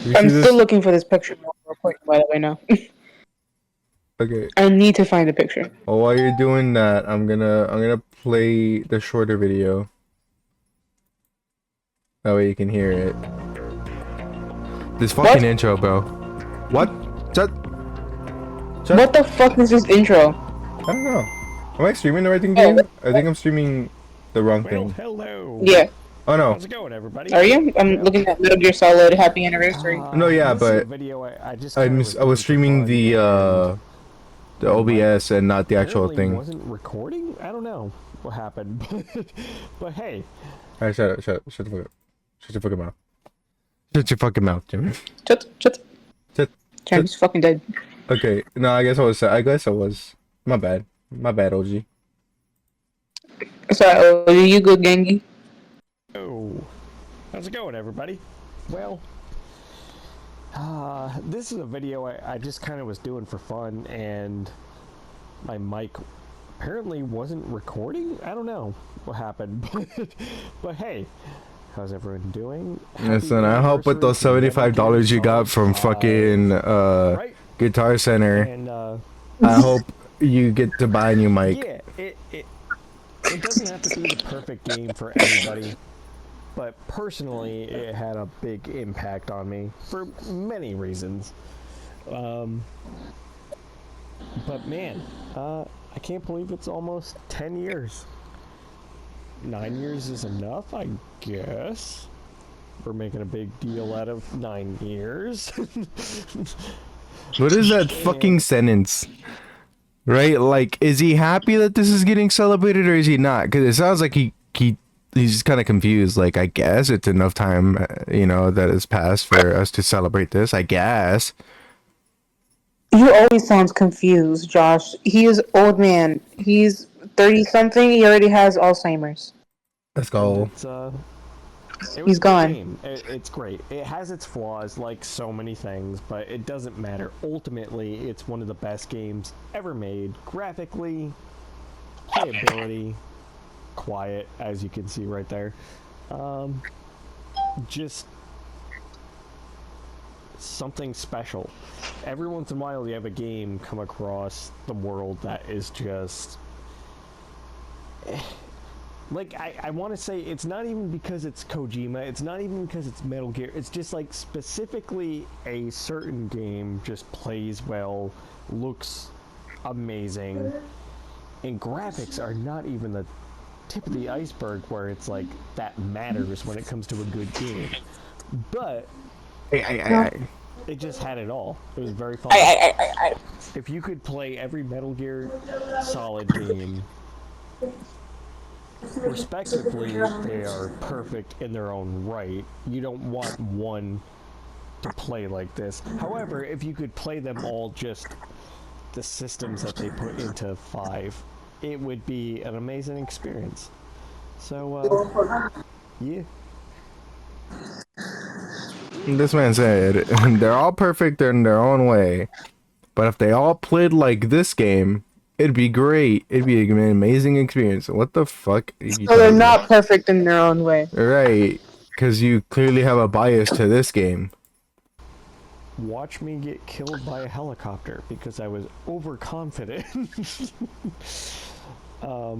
You see I'm still this? looking for this picture while we're recording, by the way, now. Okay. I need to find a picture. Well, while you're doing that, I'm gonna play the shorter video. That way you can hear it. This fucking What? intro, bro. What? Shut. What the fuck is this intro? I don't know. Am I streaming the right thing, Oh, game? I think I'm streaming the wrong Well, thing. hello. yeah. Oh no. How's it going, everybody? Are you? I'm looking at Metal Gear Solid Happy Anniversary. No, yeah, this is a but video I just I kinda was doing for streaming fun, the and OBS and not the actual apparently thing. wasn't recording. I don't know what happened, but hey, Alright, shut the fuck up. Shut your fucking mouth. Shut your fucking mouth, Jimmy. Shut. Shut. Jeremy's fucking dead. Okay, no, I guess I was. My bad. My bad, OG. So, are you good, Gengi? oh, how's it going, everybody? Well, this is a video I just kind of was doing for fun, and my mic apparently wasn't recording. I don't know what happened, but hey. How's everyone doing? Listen, I hope with those $75 you got from fucking right? Guitar Center, And I hope you get to buy a new mic. yeah, it doesn't have to be the perfect game for everybody, but personally, it had a big impact on me for many reasons. But man, I can't believe it's almost 10 years. 9 years is enough, I guess. We're making a big deal out of 9 years. What is that fucking sentence? Right? Like, is he happy that this is getting celebrated or is he not? Because it sounds like he's just kind of confused. Like, I guess it's enough time, you know, that has passed for us to celebrate this. I guess. You always sounds confused, Josh. He is old man. He's 30-something. He already has Alzheimer's. Let's go. It was He's a good gone. game. It's great. It has its flaws, like so many things, but it doesn't matter. Ultimately, it's one of the best games ever made. Graphically, playability, quiet, as you can see right there. Just something special. Every once in a while, you have a game come across the world that is just... Like, I want to say it's not even because it's Kojima, it's not even because it's Metal Gear, it's just like specifically a certain game just plays well, looks amazing, and graphics are not even the tip of the iceberg where it's like that matters when it comes to a good game. But it just had it all. It was very fun. If you could play every Metal Gear Solid game respectively, they are perfect in their own right. You don't want one to play like this. However, if you could play them all just the systems that they put into 5, it would be an amazing experience. So, yeah. This man said they're all perfect in their own way, but if they all played like this game, it'd be great. It'd be an amazing experience. What the fuck? So they're not perfect in their own way. Right, because you clearly have a bias to this game. Watch me get killed by a helicopter because I was overconfident. But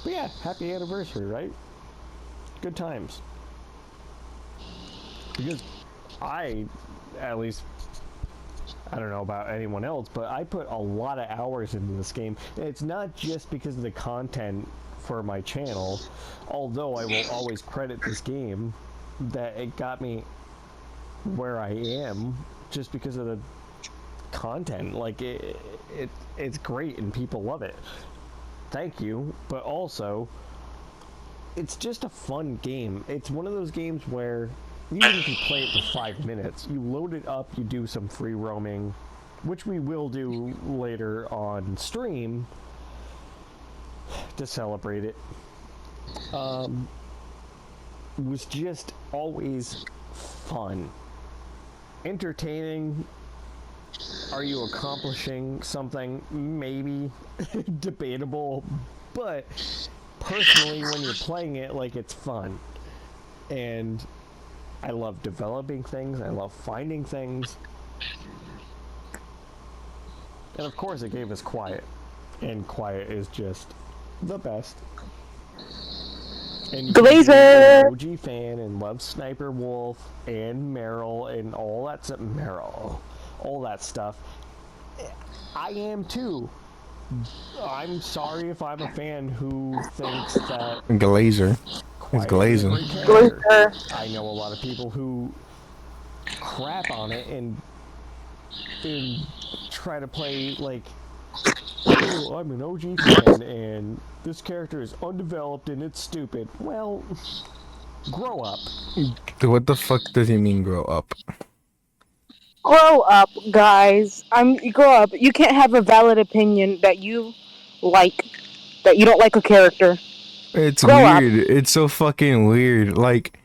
yeah, happy anniversary, right? Good times. Because at least, I don't know about anyone else, but I put a lot of hours into this game. And it's not just because of the content for my channel, although I will always credit this game that it got me where I am just because of the content. Like, it's great and people love it. Thank you. But also, it's just a fun game. It's one of those games where even if you play it for 5 minutes, you load it up, you do some free roaming, which we will do later on stream to celebrate it. Was just always fun. Entertaining. Are you accomplishing something? Maybe. Debatable. But personally, when you're playing it, like, it's fun. And I love developing things. I love finding things. And of course, it gave us Quiet, and Quiet is just the best. And you can be Glazer! an OG fan and love Sniper Wolf and Meryl and all that stuff. Meryl, all that stuff. I am too. I'm sorry if I'm a fan who thinks that Glazer. Quiet Glazer. is a great character. Glazer. I know a lot of people who crap on it and try to play like, oh, I'm an OG fan and this character is undeveloped and it's stupid. Well, grow up. What the fuck does he mean grow up? Grow up, guys. Grow up. You can't have a valid opinion that you like, that you don't like a character. It's Grow up. weird. It's so fucking weird. Like,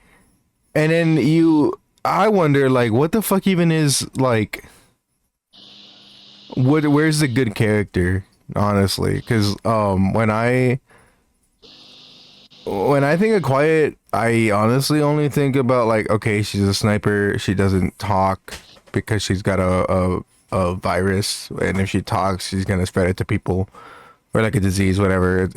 and then I wonder, like, what the fuck even is, like, where's the good character, honestly? Because, when I think of Quiet, I honestly only think about, like, okay, she's a sniper, she doesn't talk because she's got a virus, and if she talks, she's gonna spread it to people, or like a disease, whatever.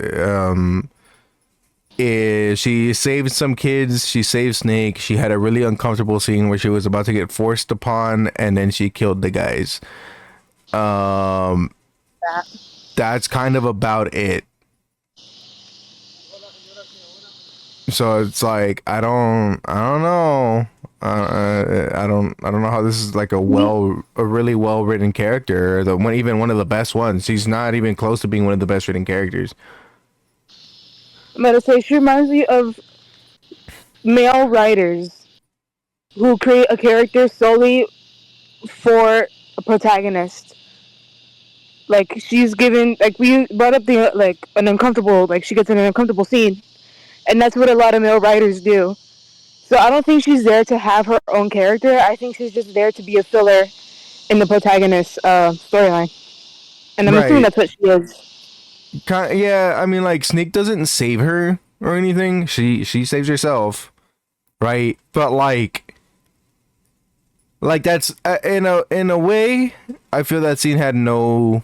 She saved some kids, she saved Snake, she had a really uncomfortable scene where she was about to get forced upon, and then she killed the guys. That's kind of about it. So it's like, I don't know. I don't know how this is like a really well written character, or even one of the best ones. She's not even close to being one of the best written characters. I'm gonna say she reminds me of male writers who create a character solely for a protagonist. Like, she's given, like, we brought up the, like, an uncomfortable, like, she gets in an uncomfortable scene, and that's what a lot of male writers do. So I don't think she's there to have her own character. I think she's just there to be a filler in the protagonist's storyline. And I'm assuming that's what she is. Yeah, I mean, like, Snake doesn't save her or anything. She saves herself, right? But like that's in a way, I feel that scene had no.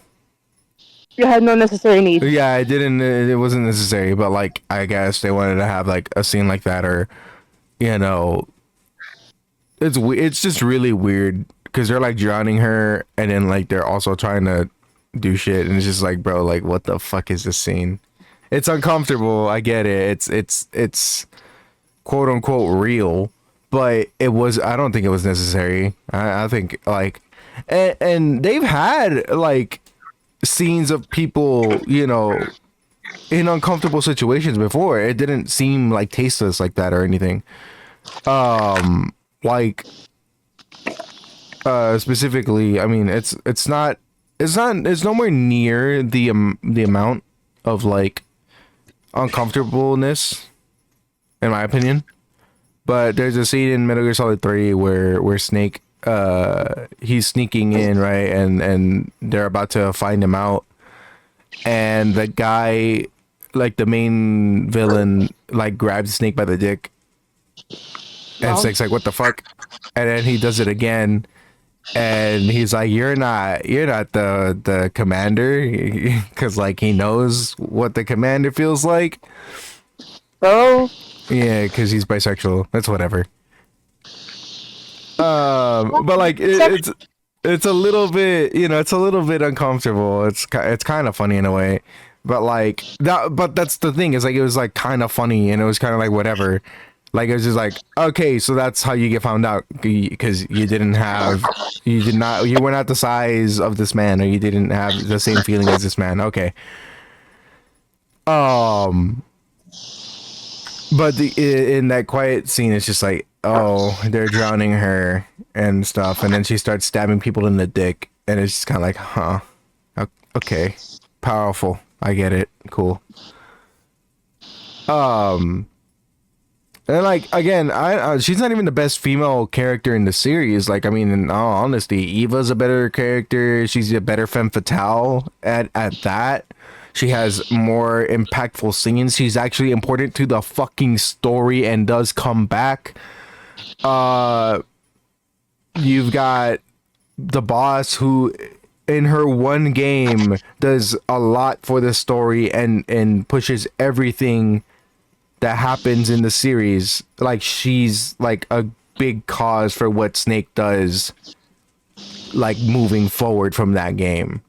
It had no necessary need. Yeah, it wasn't necessary, but like, I guess they wanted to have like a scene like that, or, you know, it's just really weird because they're like drowning her, and then like they're also trying to do shit, and it's just like, bro, like, what the fuck is this scene? It's uncomfortable, I get it, it's quote unquote real, but I don't think it was necessary. I think like, and they've had like scenes of people, you know, in uncomfortable situations before. It didn't seem like tasteless like that or anything. Like, specifically, I mean, it's nowhere near the amount of like uncomfortableness, in my opinion. But there's a scene in Metal Gear Solid 3 where Snake, he's sneaking in, right, and they're about to find him out, and the guy, like the main villain, like grabs Snake by the dick, and Snake's like, what the fuck? And then he does it again, and he's like, you're not the commander, because like he knows what the commander feels like. Oh. Yeah, because he's bisexual. That's whatever. But like it's a little bit, you know, it's a little bit uncomfortable. It's kind of funny in a way, but like that. But that's the thing, is like, it was like kind of funny, and it was kind of like whatever. Like, it was just like, okay, so that's how you get found out, because you were not the size of this man, or you didn't have the same feeling as this man. Okay. But in that Quiet scene, it's just like, oh, they're drowning her and stuff, and then she starts stabbing people in the dick, and it's just kind of like, huh, okay, powerful, I get it, cool. And like, again, she's not even the best female character in the series. Like, I mean, in all honesty, Eva's a better character. She's a better femme fatale at that. She has more impactful scenes. She's actually important to the fucking story and does come back. You've got the boss who in her one game does a lot for the story and pushes everything that happens in the series. Like she's like a big cause for what Snake does, like moving forward from that game.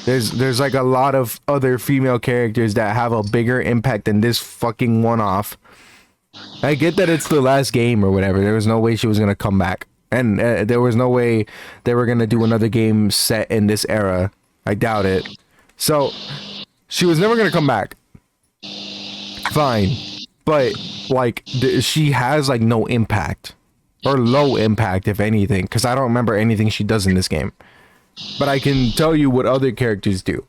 There's like a lot of other female characters that have a bigger impact than this fucking one-off. I get that it's the last game or whatever. There was no way she was gonna come back, and there was no way they were gonna do another game set in this era. I doubt it. So she was never gonna come back. Fine, but like she has like no impact or low impact, if anything, because I don't remember anything she does in this game. But I can tell you what other characters do.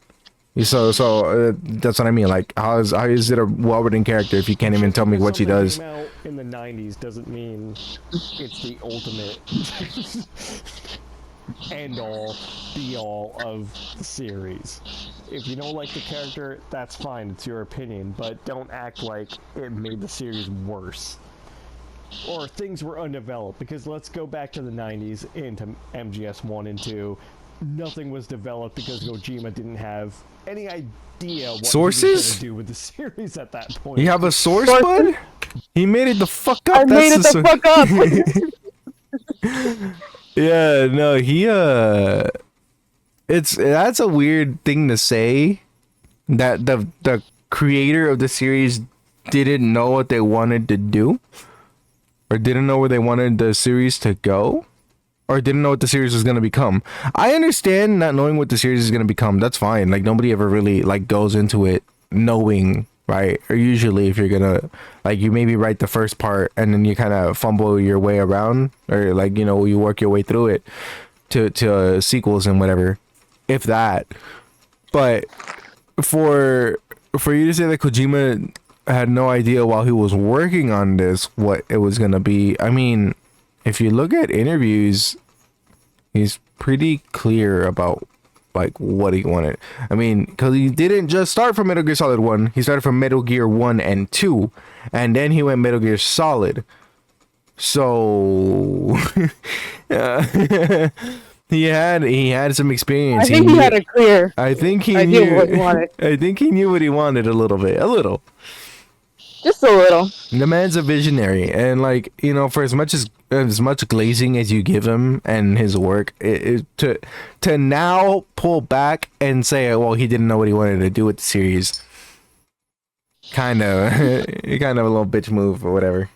So that's what I mean. Like, how is it a well-written character if you can't even tell me what she does? Something came out in the 90s doesn't mean it's the ultimate end-all, be-all of the series. If you don't like the character, that's fine. It's your opinion, but don't act like it made the series worse. Or things were undeveloped, because let's go back to the 90s into MGS 1 and 2. Nothing was developed because Kojima didn't have any idea what Sources? he was going to do with the series at that point. You have a source, bud? He made it the fuck up. I made it the fuck up. Yeah, no, that's a weird thing to say, that the creator of the series didn't know what they wanted to do, or didn't know where they wanted the series to go, or didn't know what the series was going to become. I understand not knowing what the series is going to become. That's fine. Like, nobody ever really like goes into it knowing, right? Or usually if you're gonna, like, you maybe write the first part and then you kind of fumble your way around, or like, you know, you work your way through it to sequels and whatever, if that. But for you to say that Kojima had no idea while he was working on this what it was gonna be, I mean, if you look at interviews, he's pretty clear about like what he wanted. I mean, because he didn't just start from Metal Gear Solid 1, he started from Metal Gear 1 and 2, and then he went Metal Gear Solid. So he had some experience. I think he had a clear I think he idea knew what he wanted. I think he knew what he wanted a little. Just a little. The man's a visionary, and like, you know, for as much glazing as you give him and his work, to now pull back and say, well, he didn't know what he wanted to do with the series, kind of a little bitch move or whatever.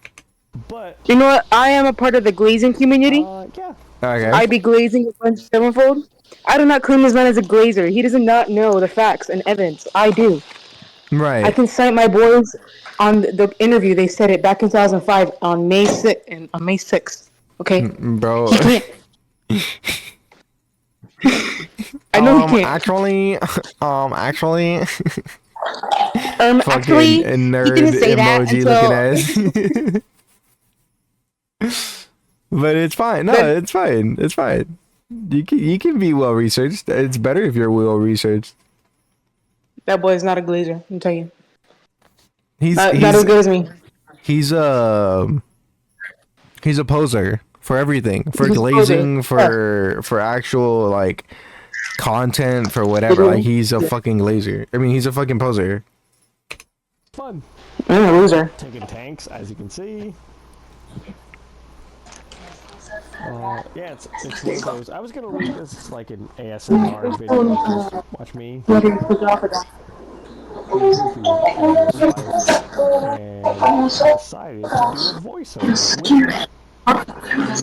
But You know what? I am a part of the glazing community. yeah, Okay. I be glazing Avenged Sevenfold. I do not claim this man as a glazer. He does not know the facts and evidence. I do. I Right. can cite my boys on the interview. They said it back in 2005 on May 6th. Okay? Bro. He can't. I know he can't. Actually, fucking Actually, nerd he didn't say that emoji until... looking ass. But it's fine. No, But- it's fine. It's fine. You can be well researched. It's better if you're well researched. That boy is not a glazer, I'm telling you. He's Not as good as me. he's a poser for everything, for He's a glazing, poser. for actual like content, for whatever. Like, he's a fucking glazer. I mean, he's a fucking poser. fun. I'm a loser. Taking tanks, as you can see. Yeah, it's one of those. I was gonna read this like an ASMR video. Just watch me. And decided to do a voiceover. Not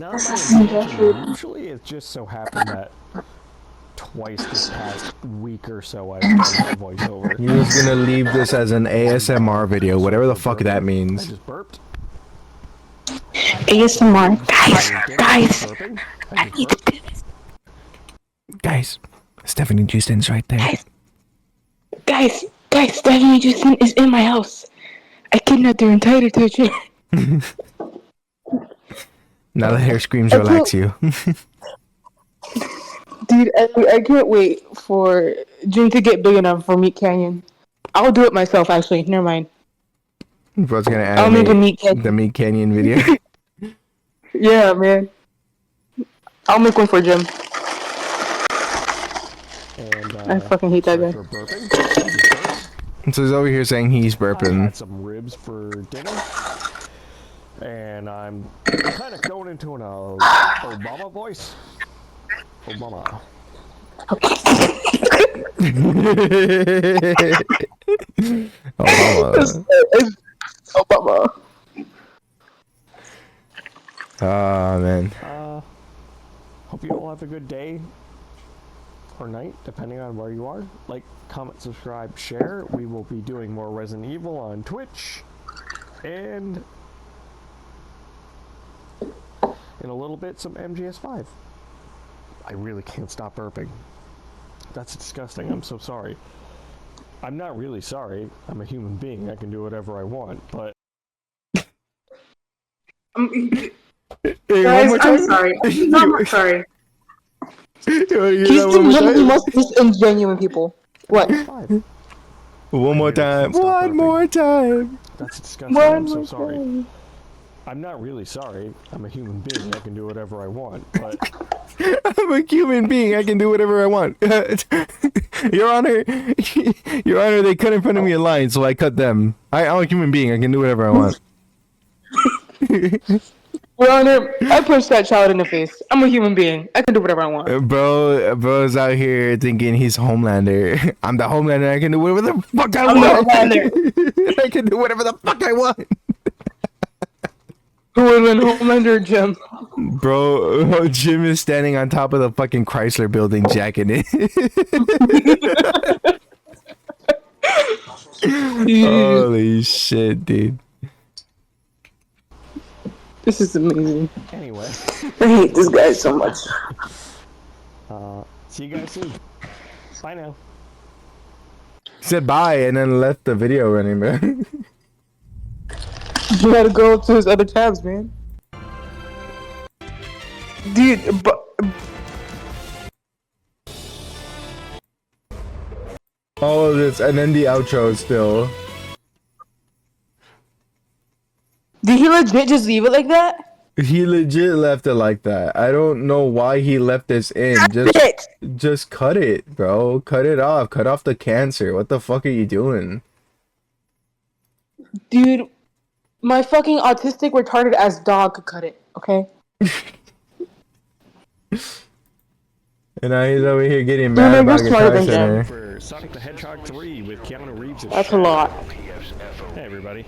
my intention. Usually, it just so happened that twice this past week or so I've done a voiceover. He was gonna leave this as an ASMR video, whatever the fuck that I means. just burped. ASMR. Guys. Burping. I just burped. Guys, Stephanie Justin's right there. Guys, Stephanie Justin is in my house. I kidnapped her and tied her to a chair. Now that hair screams relax you. Dude, I can't wait for June to get big enough for Meat Canyon. I'll do it myself, actually. Never mind. Bro's gonna I'll make a animate Meat Canyon. the Meat Canyon video. Yeah, man. I'll make one for Jim. And I fucking hate that sorry guy. for burping. So he's over here saying he's I burping. had some ribs for dinner, and I'm kind of going into an Obama voice. Obama. Obama. Obama. Ah, man. Hope you all have a good day or night, depending on where you are. Like, comment, subscribe, share. We will be doing more Resident Evil on Twitch. And in a little bit, some MGS5. I really can't stop burping. That's disgusting. I'm so sorry. I'm not really sorry. I'm a human being. I can do whatever I want, but... Guys, I'm sorry. I'm sorry. You wanna hear He's that the one more one of the time? most disingenuous people. What? Five. One more time. Stop One burping. more time. That's disgusting. One I'm so more sorry. time. I'm not really sorry. I'm a human being. I can do whatever I want, but... I'm a human being. I can do whatever I want. Your Honor, Your Honor, they cut in front of me a line, so I cut them. I'm a human being. I can do whatever I want. Your Honor, I punched that child in the face. I'm a human being. I can do whatever I want. Bro's out here thinking he's Homelander. I'm the Homelander. I can do whatever the fuck I I'm want. the I can do whatever the fuck I want. Who would win, Homelander or Jim? Bro, Jim is standing on top of the fucking Chrysler building, jacking it. Holy shit, dude. This is amazing. Anyway, I hate this guy so much. see you guys soon. Bye now. Said bye and then left the video running, man. You gotta go to his other tabs, man. Dude, but All of this, and then the outro still. did he legit just leave it like that? He legit left it like that. I don't know why he left this in. Shit. Just cut it, bro. Cut it off. Cut off the cancer. What the fuck are you doing? Dude, my fucking autistic retarded ass dog could cut it, okay? And now he's over here getting Dude, mad I'm about just smarter Guitar than Center. For Sonic the Hedgehog 3 with Keanu Reeves. as That's a Shadow. lot. Hey, everybody.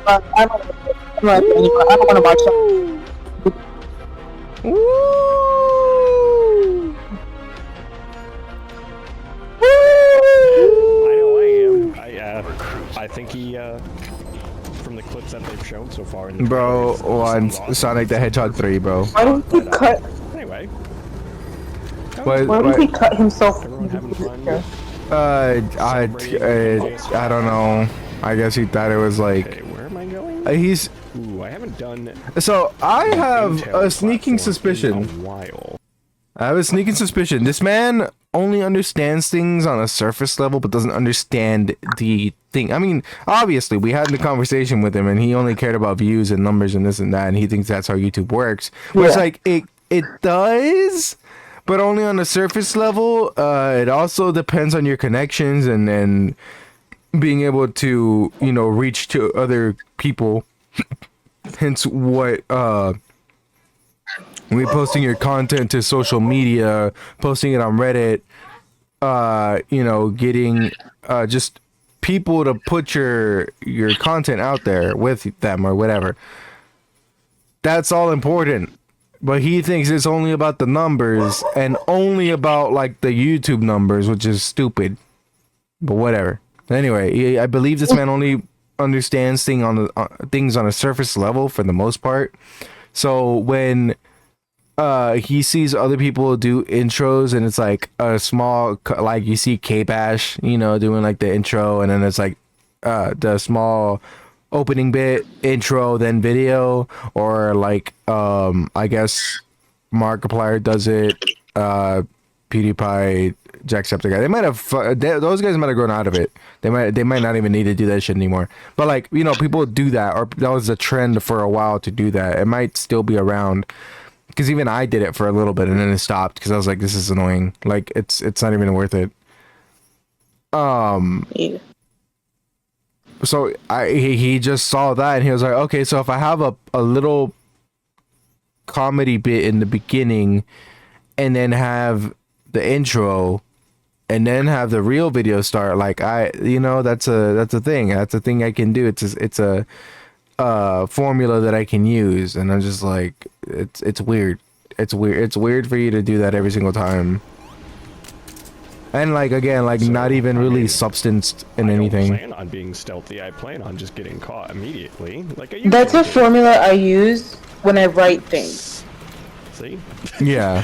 I don't want to watch that. I know I am. I think he, from the clips that they've shown so far. In the Bro, trailers, on sounds awesome. Sonic the Hedgehog 3, bro. Why don't he cut? Anyway, What? Why don't he cut himself? everyone having fun. I don't know. I guess he thought it was Okay, like where am I going? he's. Ooh, I haven't done So I have Intel a sneaking platform suspicion. in a while. I have a sneaking suspicion. This man only understands things on a surface level, but doesn't understand the thing. I mean, obviously, we had the conversation with him, and he only cared about views and numbers and this and that, and he thinks that's how YouTube works. But it's Yeah. like it does, but only on the surface level. It also depends on your connections and being able to reach to other people. Hence, what reposting your content to social media, posting it on Reddit, getting just people to put your content out there with them or whatever. That's all important. But he thinks it's only about the numbers and only about like the YouTube numbers, which is stupid. But whatever. Anyway, I believe this man only understands things on a surface level for the most part. So when he sees other people do intros and it's like a small, like you see K-Bash, doing like the intro, and then it's like the small opening bit, intro, then video, or like I guess Markiplier does it, PewDiePie, Jacksepticeye. They might have those guys might have grown out of it. They might not even need to do that shit anymore. But like, you know, people do that, or that was a trend for a while to do that. It might still be around, because even I did it for a little bit and then it stopped because I was like, this is annoying. Like, it's not even worth it. Yeah. So he just saw that and he was like, okay, so if I have a little comedy bit in the beginning and then have the intro and then have the real video start, like, that's a thing. That's a thing I can do. It's a formula that I can use. And I'm just like, it's weird. It's weird for you to do that every single time. And like, again, like, not even really substanced in anything. I don't plan on being stealthy. I plan on just getting caught immediately. Like That's a formula I use when I write things. See? But Yeah.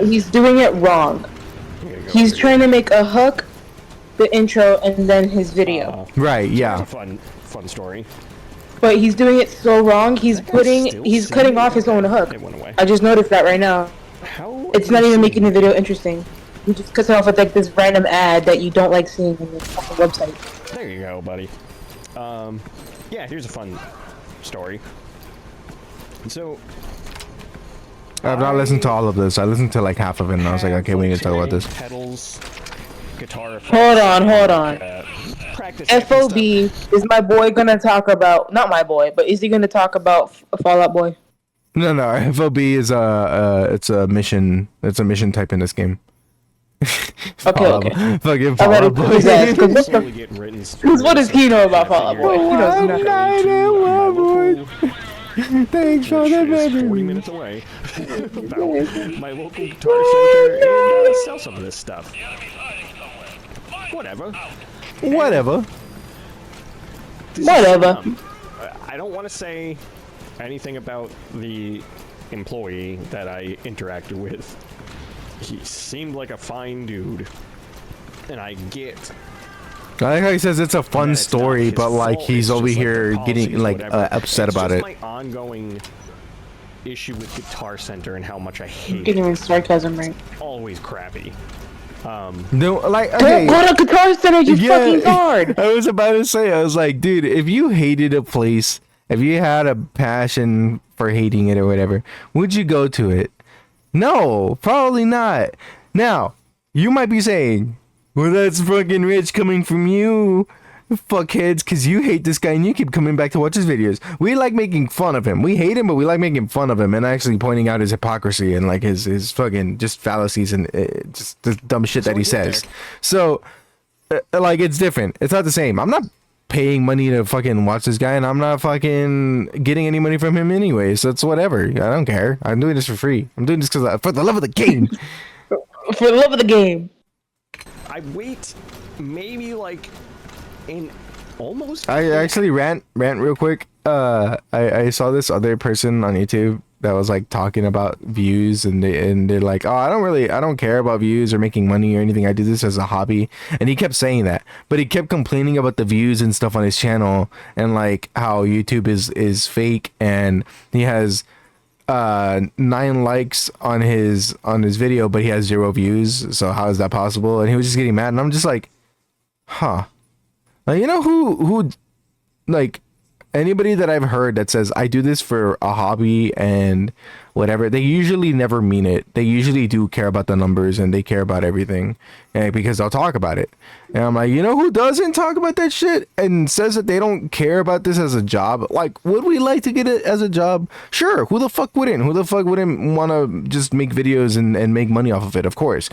he's doing it wrong. He's trying to make a hook, the intro, and then his video. Right, yeah. It's a fun story. But he's doing it so wrong. He's cutting off his own hook. It went away. I just noticed that right now. How It's not even making the video interesting. He just cuts it off with like this random ad that you don't like seeing on the website. There you go, buddy. Yeah, here's a fun story. So, I've not listened to all of this. I listened to like half of it and I was like, okay, we need to talk about this. Pedals, guitar effects, Hold on. practice FOB, is my boy gonna talk about, not my boy, but is he gonna talk about Fallout Boy? No, FOB is it's a mission. It's a mission type in this game. Okay. Fucking I Fallout gotta put his ass, Boy. because what does he know about Fallout Boy? He knows nothing. Thanks for the 40 memory. minutes away. About my local guitar center and sell some of this stuff. Whatever. I don't want to say anything about the employee that I interacted with. He seemed like a fine dude, and I get. I like how he says it's a fun that it's not story, his but like fault, he's it's over just, like, here the getting policies, like whatever. upset It's about just it. my ongoing issue with Guitar Center and how much I hate Getting it. in sarcasm, right? Always crappy. No, like, okay. Go to Guitar Center, you fucking guard! I was about to say, I was like, dude, if you hated a place, if you had a passion for hating it or whatever, would you go to it? No, probably not. Now, you might be saying, well, that's fucking rich coming from you, fuckheads, because you hate this guy and you keep coming back to watch his videos. We like making fun of him. We hate him, but we like making fun of him and actually pointing out his hypocrisy and like his fucking just fallacies and just the dumb shit that he says. So, like, it's different. It's not the same. I'm not paying money to fucking watch this guy, and I'm not fucking getting any money from him anyway, so it's whatever. I don't care. I'm doing this for free. I'm doing this because for the love of the game. For the love of the game. I wait maybe like in almost. I actually rant real quick. I saw this other person on YouTube that was like talking about views, and they're like, oh, I don't care about views or making money or anything. I do this as a hobby. And he kept saying that, but he kept complaining about the views and stuff on his channel and like how YouTube is fake, and he has 9 likes on his video, but he has 0 views. So how is that possible? And he was just getting mad, and I'm just like, huh. Like, you know who like anybody that I've heard that says I do this for a hobby and whatever, they usually never mean it. They usually do care about the numbers and they care about everything, and because they'll talk about it. And I'm like, you know who doesn't talk about that shit and says that they don't care about this as a job? Like, would we like to get it as a job? Sure. Who the fuck wouldn't? Who the fuck wouldn't want to just make videos and make money off of it? Of course.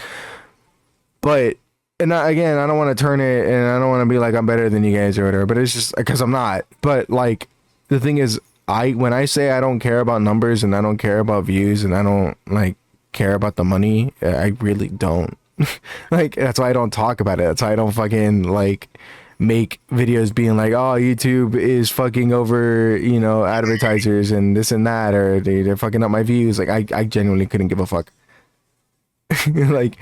But again, I don't want to turn it, and I don't want to be like I'm better than you guys or whatever, but it's just because I'm not. But like, the thing is, when I say I don't care about numbers and I don't care about views and I don't like care about the money, I really don't. Like, that's why I don't talk about it. That's why I don't fucking like make videos being like, oh, YouTube is fucking over, you know, advertisers and this and that, or they're fucking up my views. Like, I genuinely couldn't give a fuck. Like,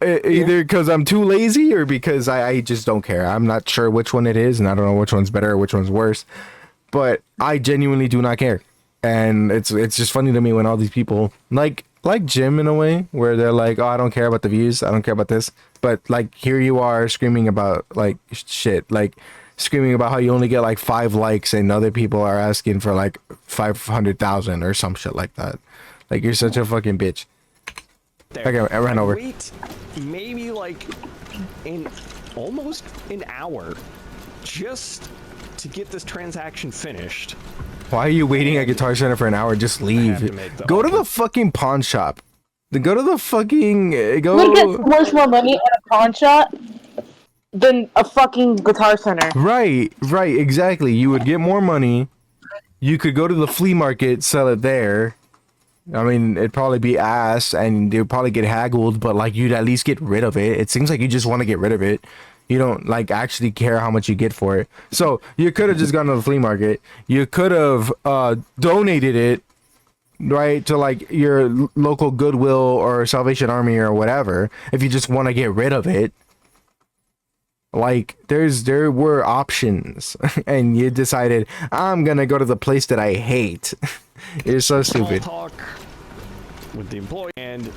either because I'm too lazy or because I just don't care. I'm not sure which one it is, and I don't know which one's better or which one's worse, but I genuinely do not care. And it's just funny to me when all these people, like, like Jim in a way, where they're like, oh, I don't care about the views, I don't care about this, but like here you are screaming about like shit, like screaming about how you only get like 5 likes and other people are asking for like 500,000 or some shit like that. Like you're such a fucking bitch. There. Okay, I ran over. Wait, maybe like in almost an hour just to get this transaction finished. Why are you waiting at Guitar Center for an hour? Just have leave. to make the Go to the fucking pawn shop. Go to the fucking You would get so go. much more money at a pawn shop than a fucking Guitar Center. Right, exactly. You would get more money. You could go to the flea market, sell it there. I mean, it'd probably be ass, and you'd probably get haggled, but like you'd at least get rid of it. It seems like you just want to get rid of it. You don't like actually care how much you get for it. So you could have just gone to the flea market. You could have donated it, right, to like your local Goodwill or Salvation Army or whatever. If you just want to get rid of it, like there were options, and you decided I'm gonna go to the place that I hate. You're so stupid. Small talk with the employee, and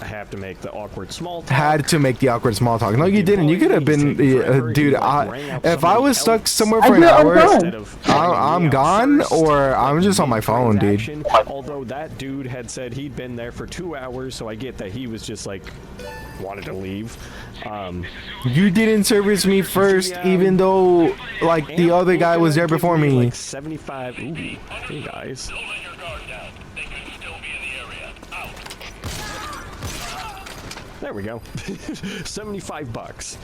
I have to make the awkward small talk. Had to make the awkward small talk. No, you didn't. You could have been, dude. If I was stuck somewhere for an hour, I'm gone, or I'm just on my phone, dude. Although that dude had said he'd been there for 2 hours, so I get that he was just like wanted to leave. You didn't service me first, even though like the other guy was there before me. Like 75. Ooh, hey guys. There we go. 75 bucks.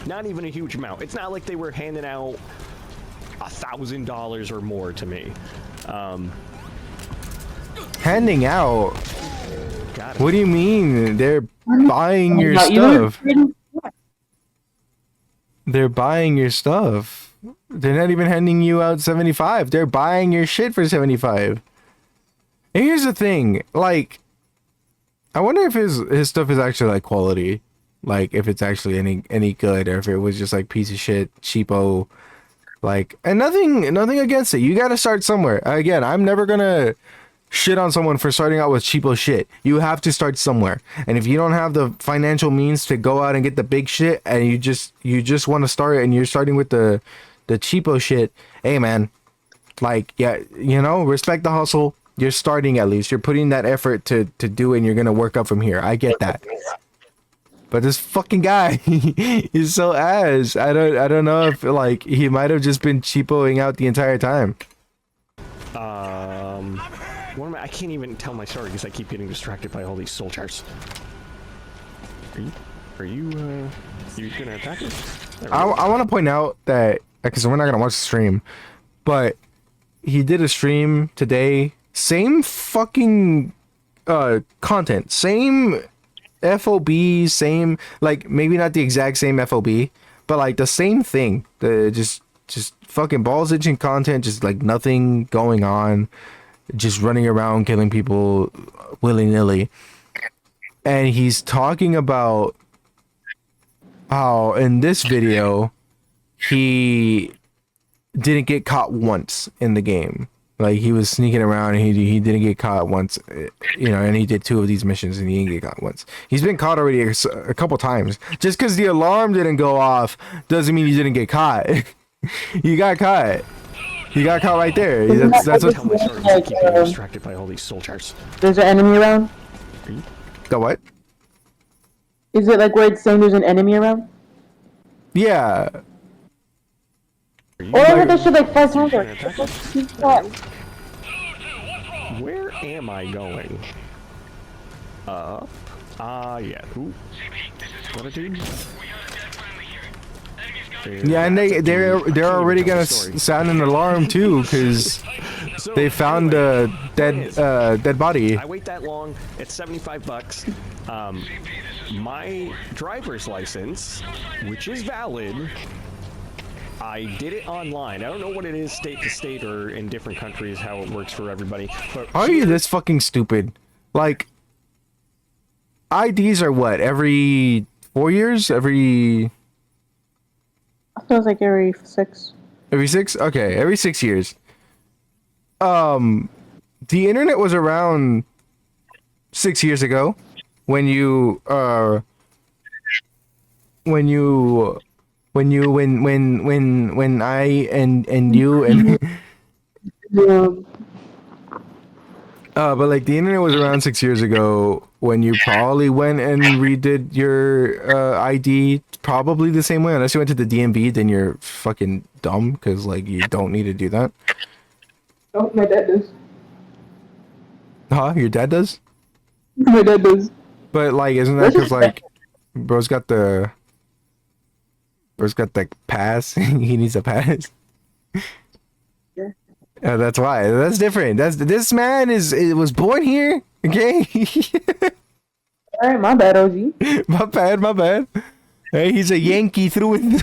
Not even a huge amount. It's not like they were handing out $1,000 or more to me. Handing out? Got it. What do you mean? They're buying your stuff. They're buying your stuff. They're not even handing you out 75. They're buying your shit for 75. And here's the thing, like, I wonder if his stuff is actually like quality, like if it's actually any good, or if it was just like piece of shit, cheapo, like, and nothing against it. You got to start somewhere. Again, I'm never gonna shit on someone for starting out with cheapo shit. You have to start somewhere, and if you don't have the financial means to go out and get the big shit, and you just want to start, and you're starting with the cheapo shit, hey man, like, yeah, you know, respect the hustle. You're starting, at least you're putting that effort to do it, and you're gonna work up from here. I get that. But this fucking guy, he's so ass. I don't know if like he might have just been cheapoing out the entire time. What am I can't even tell my story because I keep getting distracted by all these soldiers. Are you gonna attack me? I want to point out that, because we're not gonna watch the stream, but he did a stream today. Same fucking content, same FOB, same, like, maybe not the exact same FOB, but like the same thing. The just fucking balls itching content, just like nothing going on, just running around killing people willy-nilly. And he's talking about how in this video he didn't get caught once in the game. Like, he was sneaking around and he didn't get caught once, you know, and he did 2 of these missions and he didn't get caught once. He's been caught already a couple times. Just because the alarm didn't go off doesn't mean you didn't get caught. You got caught. You got caught right there. That's what. Tell my story because I keep getting distracted by all these soldiers. There's an enemy around? The what? Is it like where it's saying there's an enemy around? Yeah. Oh, I heard that shit like 5 times already. Where am I going? Up. Yeah. Ooh. What a dude. Yeah, and they're already gonna sound an alarm too, because they found a dead body. I wait that long. It's 75 bucks. My driver's license, which is valid. I did it online. I don't know what it is state to state or in different countries, how it works for everybody. But How are you this fucking stupid? Like, IDs are what, every 4 years? Every Feels like every 6. 6? Okay, every 6 years. The internet was around 6 years ago, when you when I and you and Yeah. but like the internet was around 6 years ago when you probably went and redid your ID probably the same way, unless you went to the DMV, then you're fucking dumb because like you don't need to do that. Oh, my dad does. Huh? Your dad does? My dad does. But like, isn't that because like bro's got the pass? He needs a pass. Yeah. That's why. That's different. This man it was born here. Okay. All right, my bad, OG. My bad. My bad. Hey, he's a Yankee through and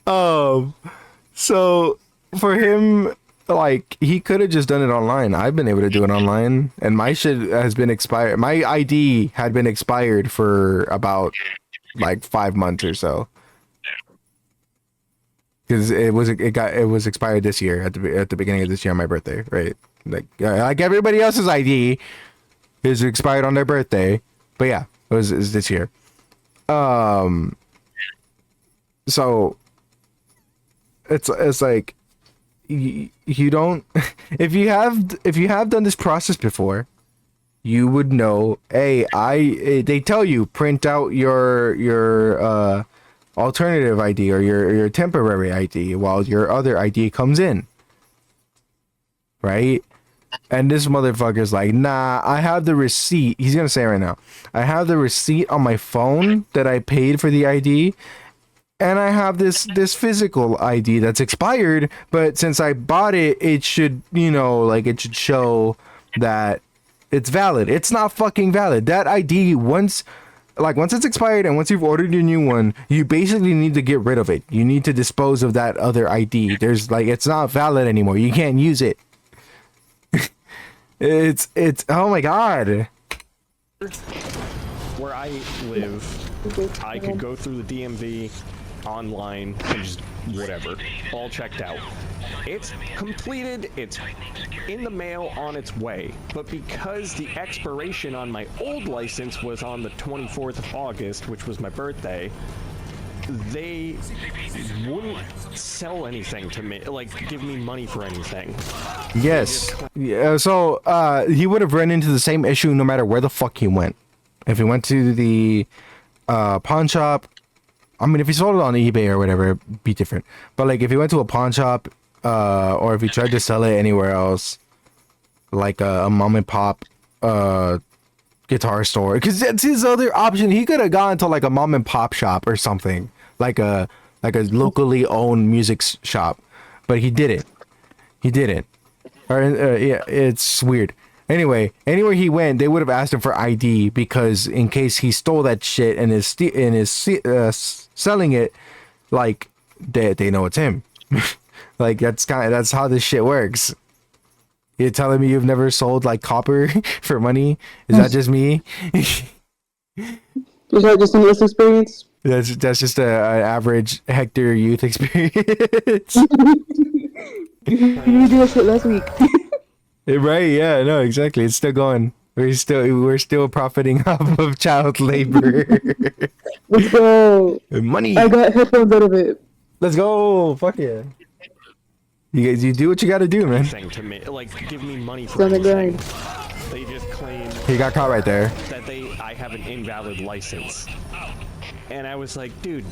through. So for him, like he could have just done it online. I've been able to do it online, and my shit has been expired. My ID had been expired for about like 5 months or so, because it was expired this year at the beginning of this year on my birthday, right? Like everybody else's ID is expired on their birthday, but yeah, it was this year. So it's like you don't if you have done this process before, you would know. They tell you print out your alternative ID or your temporary ID while your other ID comes in, right? And this motherfucker's like, nah, I have the receipt. He's gonna say right now, I have the receipt on my phone that I paid for the ID, and I have this physical ID that's expired, but since I bought it, it should, it should show that it's valid. It's not fucking valid. That ID, once it's expired and once you've ordered your new one, you basically need to get rid of it. You need to dispose of that other ID. It's not valid anymore. You can't use it. It's oh my god. Where I live, I could go through the DMV online and just whatever, all checked out. It's completed, it's in the mail on its way, but because the expiration on my old license was on the 24th of August, which was my birthday, they wouldn't sell anything to me, like give me money for anything. Yes. Yeah, so he would have run into the same issue no matter where the fuck he went. If he went to the pawn shop, I mean, if he sold it on eBay or whatever, it'd be different. But like, if he went to a pawn shop, or if he tried to sell it anywhere else, like a mom and pop guitar store, because that's his other option. He could have gone to like a mom and pop shop or something, like a locally owned music shop, but he didn't. He didn't. Or yeah, it's weird. Anyway, anywhere he went, they would have asked him for ID, because in case he stole that shit and is selling it, like they know it's him. Like that's how this shit works. You're telling me you've never sold like copper for money? Is that just me? Is that just a list experience? That's just an average Hector youth experience. You did that shit last week. Right? Yeah. No. Exactly. It's still going. We're still profiting off of child labor. Let's go. Money. I got headphones out of it. Let's go. Fuck yeah. You do what you gotta do, man. Thing to me, like give me money It's for on the anything. grind. They just claim He got caught right there. that I have an invalid license. And I was like, dude,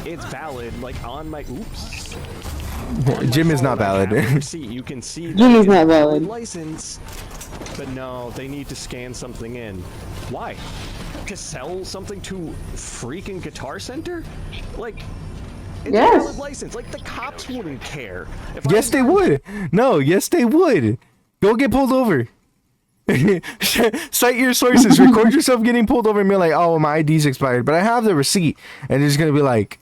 it's valid, like on my oops. On my Jim is not phone, I have valid. the receipt. You can see that Jimmy's it's not a valid. license. But no, they need to scan something in. Why? To sell something to freaking Guitar Center? Like it's Yes. a valid license. Like the cops wouldn't care. If Yes, they would. No, yes, they would. Go get pulled over. Cite your sources. Record yourself getting pulled over and be like, "Oh, my ID's expired, but I have the receipt." And they're just gonna be like,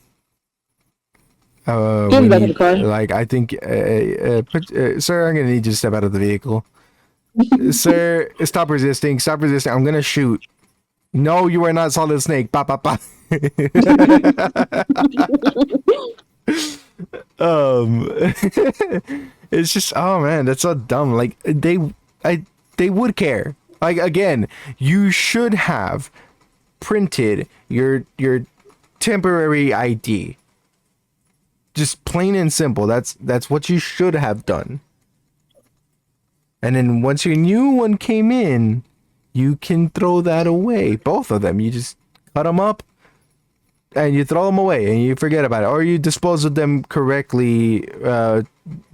Get in the back of the car. like, I think, sir, I'm gonna need you to step out of the vehicle. Sir, stop resisting. Stop resisting. I'm gonna shoot. No, you are not Solid Snake. Ba ba ba. It's just, oh man, that's so dumb. Like they would care. Like again, you should have printed your temporary ID. Just plain and simple. That's what you should have done. And then once your new one came in, you can throw that away. Both of them. You just cut them up and you throw them away and you forget about it, or you dispose of them correctly,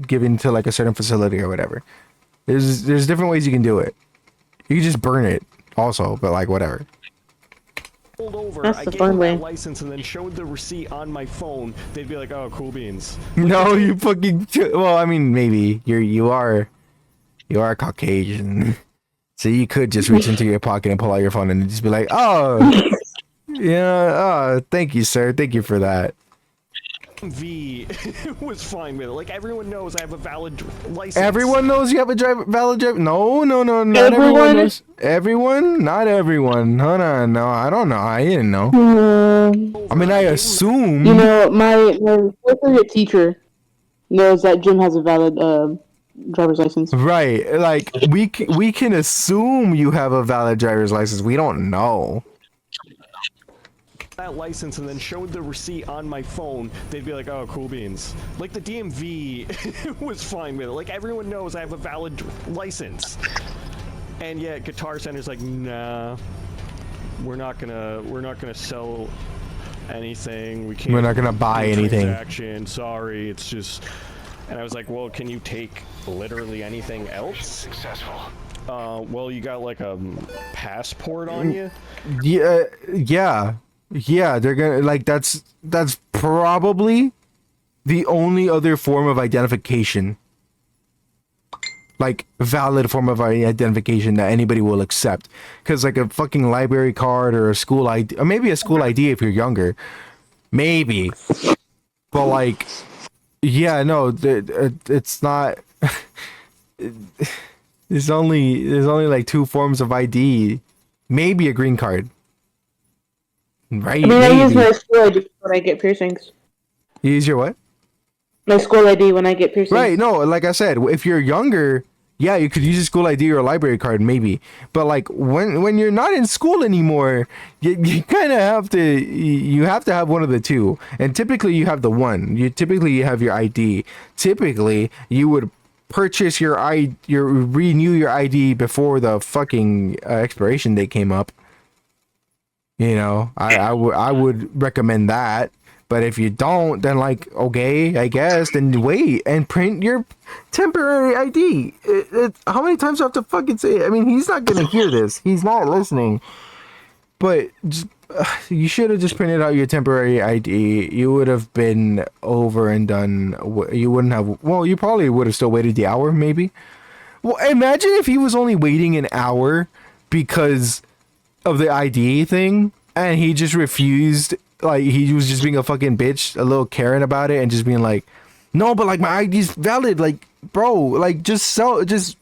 given to like a certain facility or whatever. There's different ways you can do it. You can just burn it also, but like whatever. Pulled over, That's I the gave fun them way. my license and then showed the receipt on my phone. They'd be like, "Oh, cool beans." No, you fucking. Well, I mean, maybe you are Caucasian, so you could just reach into your pocket and pull out your phone and just be like, "Oh, yeah, oh, thank you, sir, thank you for that." V was fine with it. Like everyone knows I have a valid license. Everyone knows you have a valid driver. No, not everyone knows. Everyone, not everyone. Hold on, no, I don't know. I didn't know. I mean, I assume. You know, my fourth grade teacher knows that Jim has a valid driver's license. Right, like we can assume you have a valid driver's license. We don't know. That license and then showed the receipt on my phone, they'd be like, "Oh, cool beans." Like the DMV was fine with it. Like everyone knows I have a valid license. And yet Guitar Center's like, "Nah, we're not gonna sell anything. We can't. We're not gonna buy do anything." transaction. Sorry, it's just." And I was like, "Well, can you take literally anything else?" Successful. Well, you got like a passport on you. Yeah, they're gonna like that's probably the only other form of identification, like valid form of identification that anybody will accept. Because like a fucking library card or a school ID, or maybe a school ID if you're younger, maybe. But like, yeah, no, it's not. There's only like two forms of ID, maybe a green card. Right? I mean, I use maybe. my school ID when I get piercings. You use your what? My school ID when I get piercings. Right, no, like I said, if you're younger, yeah, you could use a school ID or a library card, maybe. But like when you're not in school anymore, you kind of have to have one of the two. And typically you have the one. You have your ID. Typically you would purchase renew your ID before the fucking expiration date came up. You know, I would recommend that. But if you don't, then like, okay, I guess, then wait and print your temporary ID. How many times do I have to fucking say it? I mean, he's not going to hear this. He's not listening. But just, you should have just printed out your temporary ID. You would have been over and done. You wouldn't have, well, you probably would have still waited the hour, maybe. Well, imagine if he was only waiting an hour because of the ID thing, and he just refused. Like, he was just being a fucking bitch, a little Karen about it, and just being like, no, but like my ID's valid, like, bro, like just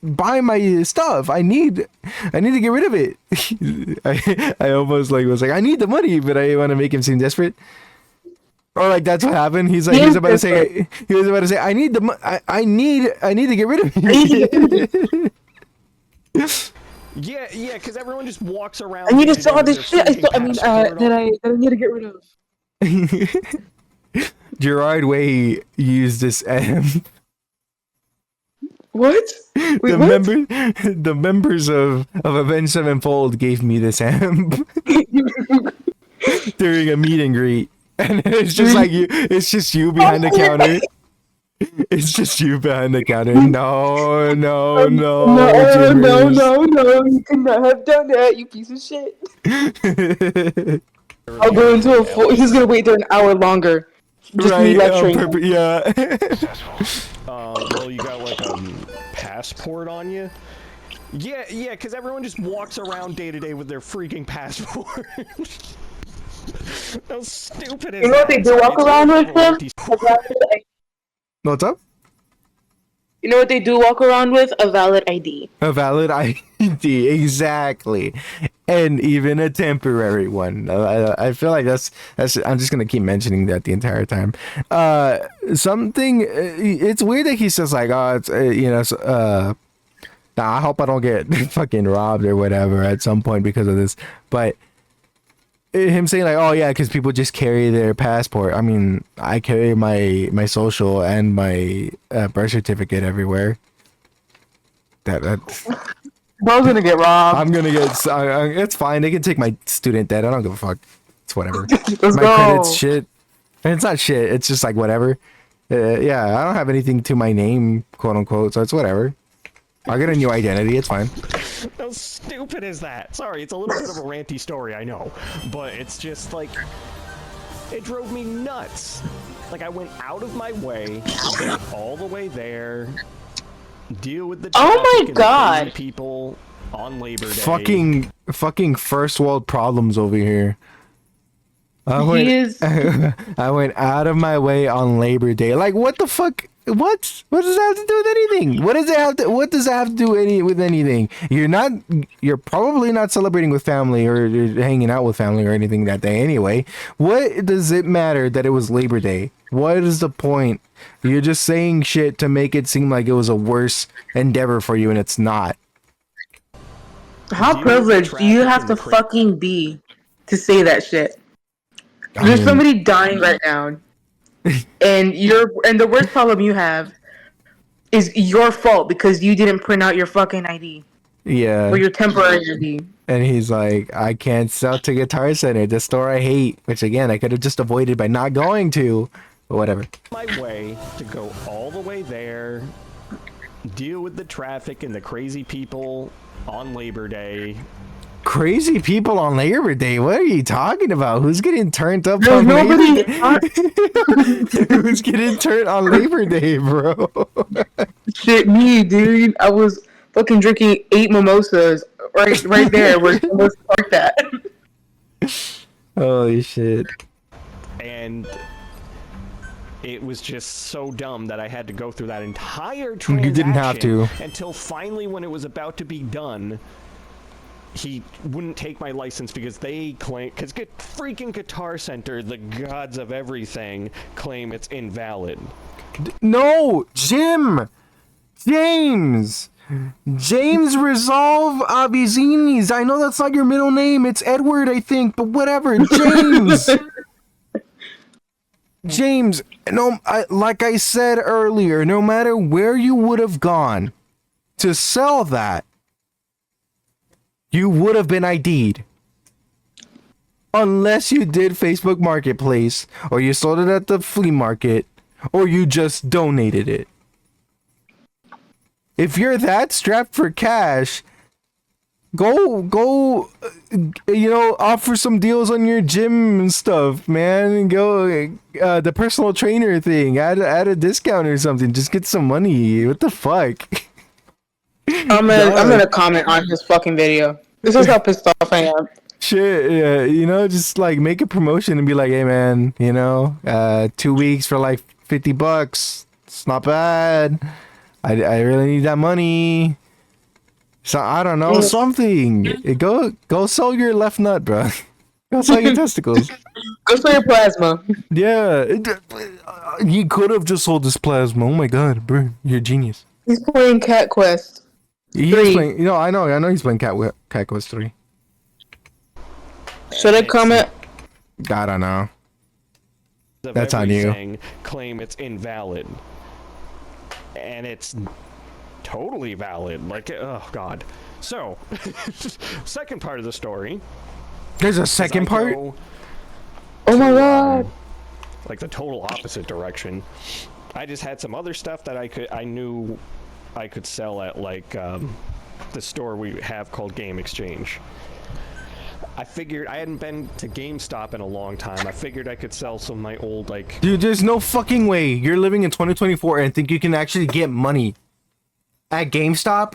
buy my stuff. I need to get rid of it. I almost like was like, I need the money, but I want to make him seem desperate. Or like that's what happened. He's like, he was about to say, I need the I need to get rid of it. Yeah, because everyone just walks around. I need to sell this shit. That I need to get rid of. Gerard Way used this M. What? Wait, The members of Avenged Sevenfold gave me this M during a meet and greet, and it's just like you. It's just you behind the counter. It's just you behind the counter. No. No, you could not have done that, you piece of shit. I'll go into a full. He's gonna wait there an hour longer. Just me lecturing. Yeah. Well, you got like a passport on you. Yeah, because everyone just walks around day to day with their freaking passport. How stupid is that? You know what they do walk around with them? What's up? You know what they do walk around with? A valid ID. A valid ID. Exactly, and even a temporary one. I feel like that's. I'm just gonna keep mentioning that the entire time. Something. It's weird that he says like, oh, it's Nah, I hope I don't get fucking robbed or whatever at some point because of this. But him saying like, oh yeah, because people just carry their passport. I mean, I carry my social and my birth certificate everywhere. That's. Bro's gonna get robbed. I'm gonna get. It's fine. They can take my student debt. I don't give a fuck. It's whatever. Let's My go. credit's shit. And it's not shit. It's just like whatever. Yeah, I don't have anything to my name, quote unquote. So it's whatever. I'll get a new identity. It's fine. How stupid is that? Sorry, it's a little bit of a ranty story, I know. But it's just like, it drove me nuts. Like, I went out of my way, all the way there, deal with the Oh my traffic and the God. crazy people on Labor Day. Fucking first world problems over here. I He went, is. I went out of my way on Labor Day. Like, what the fuck? What? What does that have to do with anything? What does it have to? What does that have to do with anything? You're probably not celebrating with family or you're hanging out with family or anything that day anyway. What does it matter that it was Labor Day? What is the point? You're just saying shit to make it seem like it was a worse endeavor for you, and it's not. How Deal with privileged do you traffic have and to the cra- fucking be to say that shit? I There's mean, somebody dying right now, and the worst problem you have is your fault because you didn't print out your fucking ID yeah. or your temporary ID. And he's like, I can't sell to Guitar Center, the store I hate. Which again, I could have just avoided by not going to. But whatever. My way to go all the way there, deal with the traffic and the crazy people on Labor Day. Crazy people on Labor Day. What are you talking about? Who's getting turned up There's on nobody. Labor Day? Who's getting turned on Labor Day, bro? Shit, me, dude. I was fucking drinking 8 mimosas right there where someone parked that. Holy shit. And it was just so dumb that I had to go through that entire transaction. You didn't have to. Until finally, when it was about to be done, he wouldn't take my license because they claim, because freaking Guitar Center, the gods of everything, claim it's invalid. No, James Resolve Avizinis. I know that's not your middle name. It's Edward, I think, but whatever. James. James, no, like I said earlier, no matter where you would have gone to sell that, you would have been ID'd. Unless you did Facebook Marketplace, or you sold it at the flea market, or you just donated it. If you're that strapped for cash, go, offer some deals on your gym and stuff, man. Go, the personal trainer thing, add a discount or something. Just get some money. What the fuck? I'm gonna comment on his fucking video. This is how pissed off I am. Shit, yeah, just like make a promotion and be like, hey man, 2 weeks for like $50. It's not bad. I really need that money. So I don't know, something. Go sell your left nut, bro. Go sell your testicles. Go sell your plasma. Yeah, he could have just sold this plasma. Oh my god, bro, you're a genius. He's playing Cat Quest. He's 3. playing. I know he's playing Cat Quest 3. Should I comment? I don't know. Of That's on you. everything claim it's invalid. And it's totally valid. Like, oh god. So, second part of the story. There's a second part. Go Oh my to, god. like the total opposite direction. I just had some other stuff that I knew I could sell at like the store we have called Game Exchange. I figured I hadn't been to GameStop in a long time. I figured I could sell some of my old like. Dude, there's no fucking way you're living in 2024 and think you can actually get money at GameStop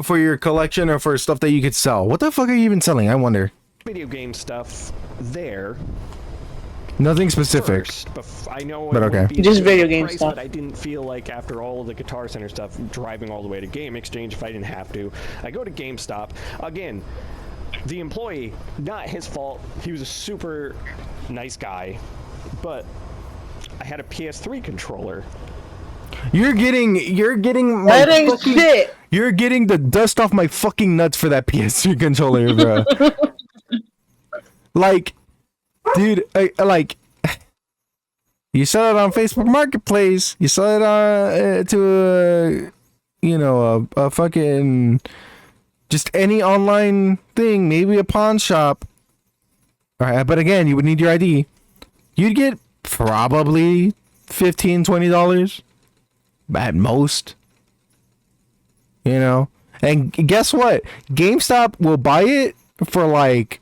for your collection or for stuff that you could sell. What the fuck are you even selling? I wonder. Video game stuff there, Nothing specific. I know But it okay. would be Just the video game price, stuff. But I didn't feel like after all of the Guitar Center stuff, driving all the way to Game Exchange if I didn't have to. I go to GameStop. Again, the employee, not his fault. He was a super nice guy. But I had a PS3 controller. You're getting my That ain't fucking, shit. you're getting the dust off my fucking nuts for that PS3 controller, bro. Like, dude, like, you sell it on Facebook Marketplace. You sell it on to a fucking just any online thing, maybe a pawn shop. All right, but again, you would need your ID. You'd get probably $15-20 at most. And guess what? GameStop will buy it for like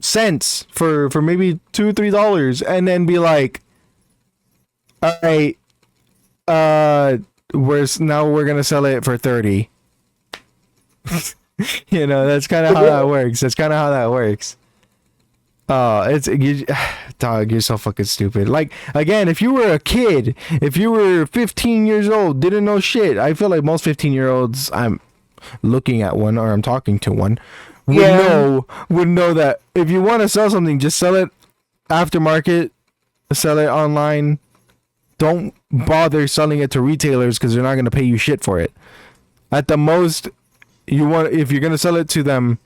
cents for maybe $2-3 and then be like, all right, we're gonna sell it for 30. That's kind of how that works. Dog, you're so fucking stupid. Like, again, if you were a kid, if you were 15 years old, didn't know shit, I feel like most 15-year-olds I'm looking at one or I'm talking to one would know that if you want to sell something, just sell it aftermarket, sell it online. Don't bother selling it to retailers because they're not going to pay you shit for it. At the most, if you're going to sell it to them,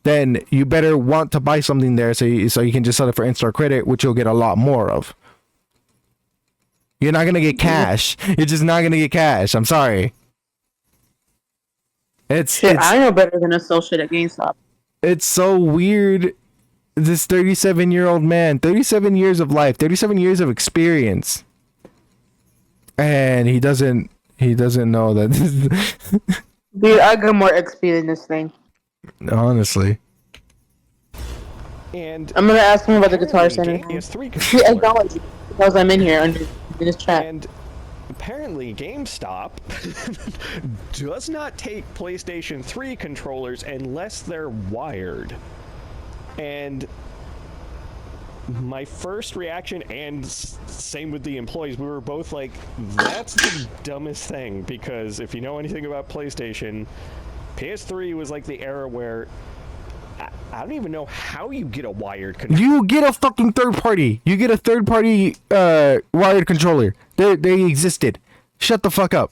then you better want to buy something there so you can just sell it for in-store credit, which you'll get a lot more of. You're not going to get cash. You're just not going to get cash. I'm sorry. I know better than to sell shit at GameStop. It's so weird. This 37-year-old man, 37 years of life, 37 years of experience. And he doesn't know that. Dude, I got more XP than this thing. Honestly. And I'm gonna ask him about the Guitar apparently Center. He has 3 He controllers. acknowledged it because I'm in here under this chat. And apparently GameStop does not take PlayStation 3 controllers unless they're wired. And my first reaction, and same with the employees, we were both like, that's the dumbest thing, because if you know anything about PlayStation, PS3 was like the era where I don't even know how you get a wired controller. You get a fucking third party. You get a third party wired controller. They existed. Shut the fuck up.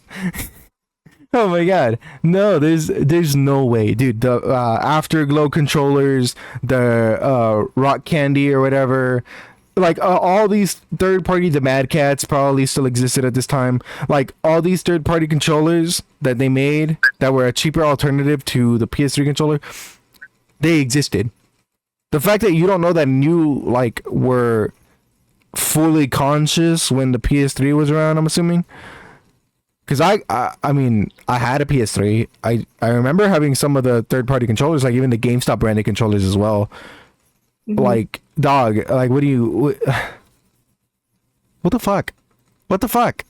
Oh my god. No, there's no way, dude. The Afterglow controllers, the Rock Candy or whatever, like all these third party, the Mad Cats probably still existed at this time. Like all these third party controllers that they made that were a cheaper alternative to the PS3 controller, they existed. The fact that you don't know that you like were fully conscious when the PS3 was around, I'm assuming. Because I mean, I had a PS3. I remember having some of the third-party controllers, like even the GameStop branded controllers as well. Mm-hmm. Like, dog, like, what the fuck? What the fuck?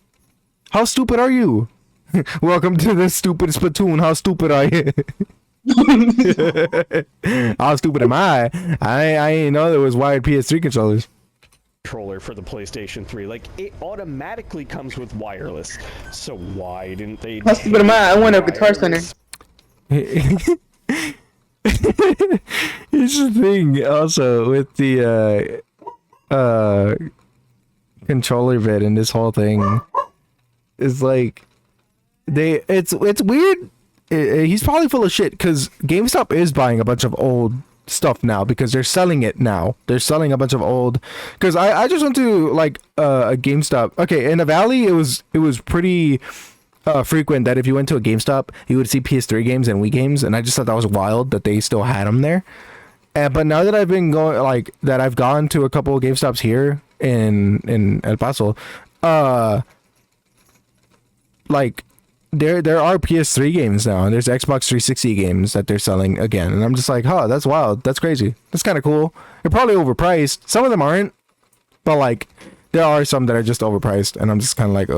How stupid are you? Welcome to the stupid Splatoon. How stupid are you? How stupid am I? I didn't know there was wired PS3 controllers. Controller for the PlayStation 3, like it automatically comes with wireless, so why didn't they? How stupid am I? I want a Guitar Center. Here's the thing also with the controller bit and this whole thing is like it's weird. He's probably full of shit because GameStop is buying a bunch of old stuff now because they're selling it now. They're selling a bunch of old, because I just went to like a GameStop. Okay, in the Valley it was pretty frequent that if you went to a GameStop you would see PS3 games and Wii games, and I just thought that was wild that they still had them there. But now that I've been going, like that I've gone to a couple of GameStops here in El Paso, like there are PS3 games now, and there's Xbox 360 games that they're selling again, and I'm just like, huh, that's wild, that's crazy, that's kind of cool. They're probably overpriced. Some of them aren't, but like there are some that are just overpriced, and I'm just kind of like,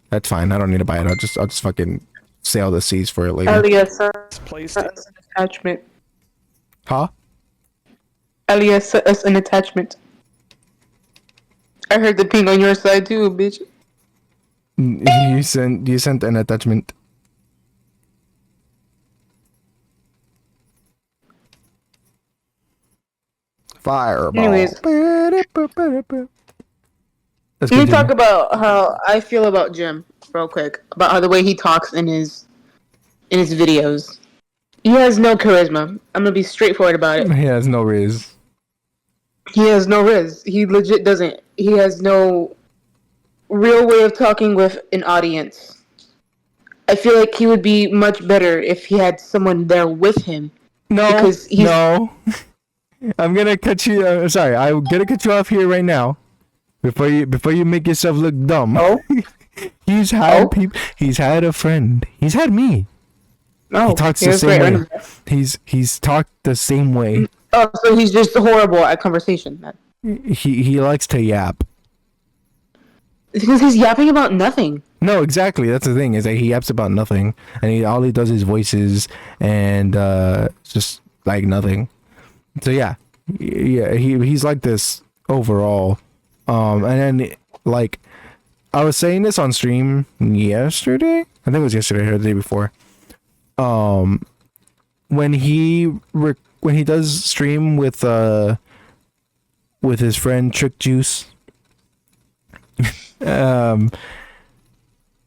that's fine. I don't need to buy it. I'll just fucking sail the seas for it later. Oh yes, PlayStation attachment. Huh? Alias sent us an attachment. I heard the ping on your side too, bitch. You sent an attachment. Fireball. Anyways. Let's Let me continue. talk about how I feel about Jim real quick. About how the way he talks in his videos. He has no charisma. I'm gonna be straightforward about it. He has no riz. He has no riz. He legit doesn't. He has no real way of talking with an audience. I feel like he would be much better if he had someone there with him. No, Because he's- no. I'm gonna cut you. Sorry, I'm gonna cut you off here right now. Before you make yourself look dumb. Oh? He's had Oh? people. He's had a friend. He's had me. No, He talks he the was same great. way. He's talked the same way. Oh, so he's just horrible at conversation. He likes to yap. Because he's yapping about nothing. No, exactly. That's the thing, is that he yaps about nothing, and all he does is voices and just like nothing. So yeah, he's like this overall. And then like I was saying this on stream yesterday. I think it was yesterday or the day before. When he does stream with his friend Trick Juice.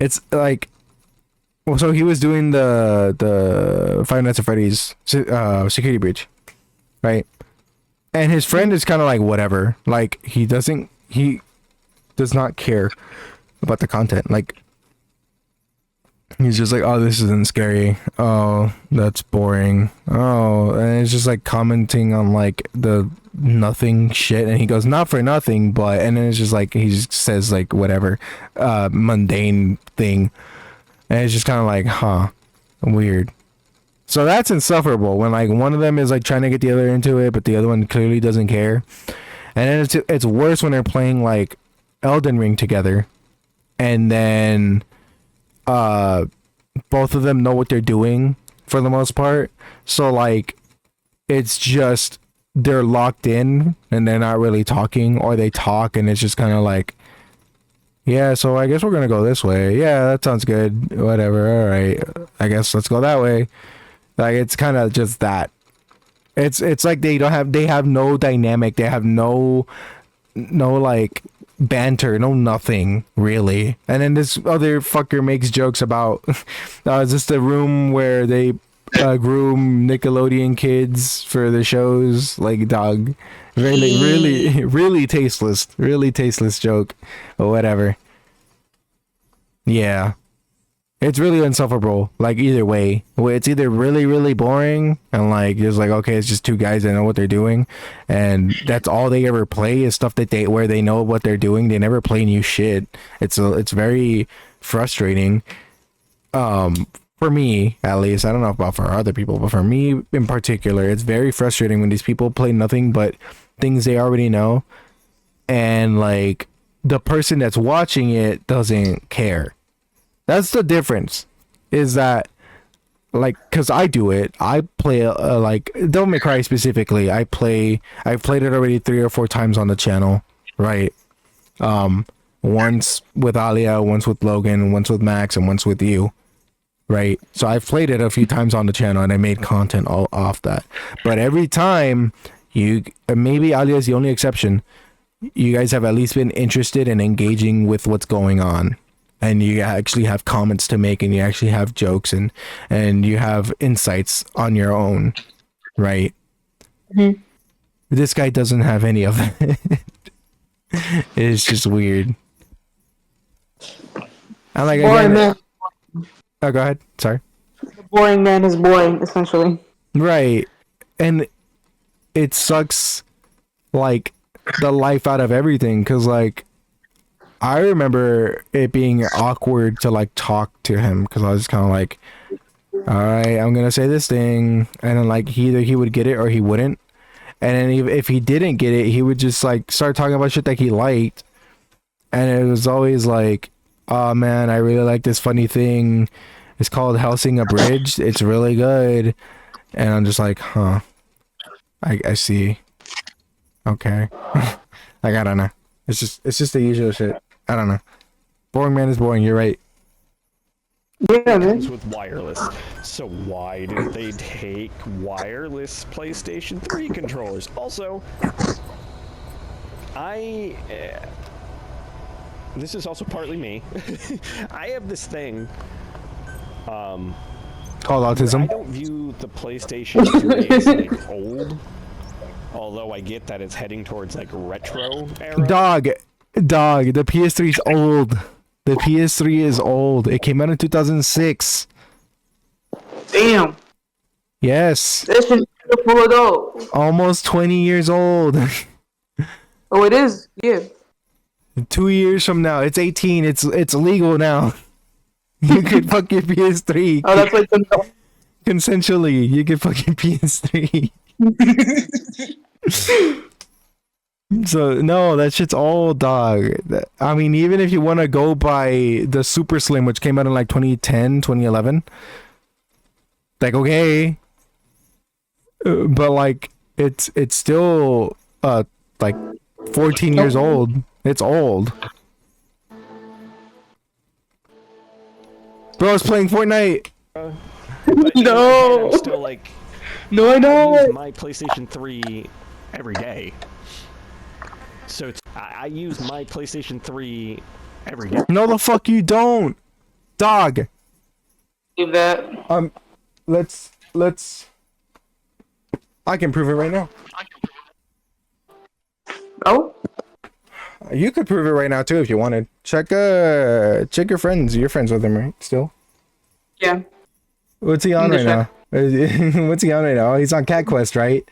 It's like, well, so he was doing the Five Nights at Freddy's security breach, right? And his friend is kind of like whatever, like he does not care about the content. Like he's just like, oh, this isn't scary. Oh, that's boring. Oh, and it's just like commenting on like the nothing shit, and he goes, not for nothing, but, and then it's just like he just says like whatever mundane thing, and it's just kind of like, huh, weird. So that's insufferable when like one of them is like trying to get the other into it, but the other one clearly doesn't care. And then it's worse when they're playing like Elden Ring together, and then both of them know what they're doing for the most part. So like it's just they're locked in and they're not really talking, or they talk and it's just kind of like, yeah, so I guess we're gonna go this way. Yeah, that sounds good. Whatever. All right, I guess let's go that way. Like it's kind of just that. It's like they have no dynamic. They have no like banter, no nothing really. And then this other fucker makes jokes about is this the room where they groom Nickelodeon kids for the shows? Like, dog, really tasteless joke or whatever. Yeah, it's really insufferable. Like either way, it's either really boring and like just like, okay, it's just two guys that know what they're doing, and that's all they ever play is stuff that where they know what they're doing. They never play new shit. It's very frustrating. For me at least, I don't know about for other people, but for me in particular, it's very frustrating when these people play nothing but things they already know, and like the person that's watching it doesn't care. That's the difference, is that like, because I do it, I play like Devil May Cry specifically. I've played it already 3 or 4 times on the channel, right? Once with Alia, once with Logan, once with Max, and once with you, right? So I've played it a few times on the channel, and I made content all off that. But every time maybe Alia is the only exception, you guys have at least been interested in engaging with what's going on, and you actually have comments to make, and you actually have jokes, and you have insights on your own, right? Mm-hmm. This guy doesn't have any of it. It's just weird. I like, Boring again, man. oh, go ahead. Sorry. The boring man is boring, essentially. Right. And it sucks like the life out of everything, because like I remember it being awkward to like talk to him, because I was kind of like, all right, I'm gonna say this thing, and then like either he would get it or he wouldn't, and then if he didn't get it, he would just like start talking about shit that he liked, and it was always like, oh man, I really like this funny thing, it's called Hellsing Abridged, it's really good. And I'm just like, huh, I see. Okay. Like, I don't know. It's just the usual shit. I don't know. Boring man is boring. You're right. Yeah, Comes man. with wireless. So why didn't they take wireless PlayStation 3 controllers? Also, this is also partly me. I have this thing. Called I autism. don't view the PlayStation 3 as like old. Although I get that it's heading towards like retro era. Dog. The PS3 is old. The PS3 is old. It came out in 2006. Damn. Yes. This is full of those. Almost 20 years old. Oh, it is. Yeah. 2 years from now, it's 18. It's legal now. You could fuck your PS3 Oh, that's like the. consensually. You could fuck your PS3. So no, that shit's old, dog. I mean, even if you want to go by the Super Slim, which came out in like 2010, 2011, like okay, but like it's still like 14 years old. It's old. Bro's playing Fortnite. But in my head, No. I'm still like, No, I I know. use my PlayStation 3 every day. So I use my PlayStation 3 every day. No, the fuck you don't, dog. Leave that. Let's. I can prove it right now. Oh. You could prove it right now too if you wanted. Check your friends. You're friends with him, right? Still. Yeah. What's he on right now? What's he on right now? He's on Cat Quest, right?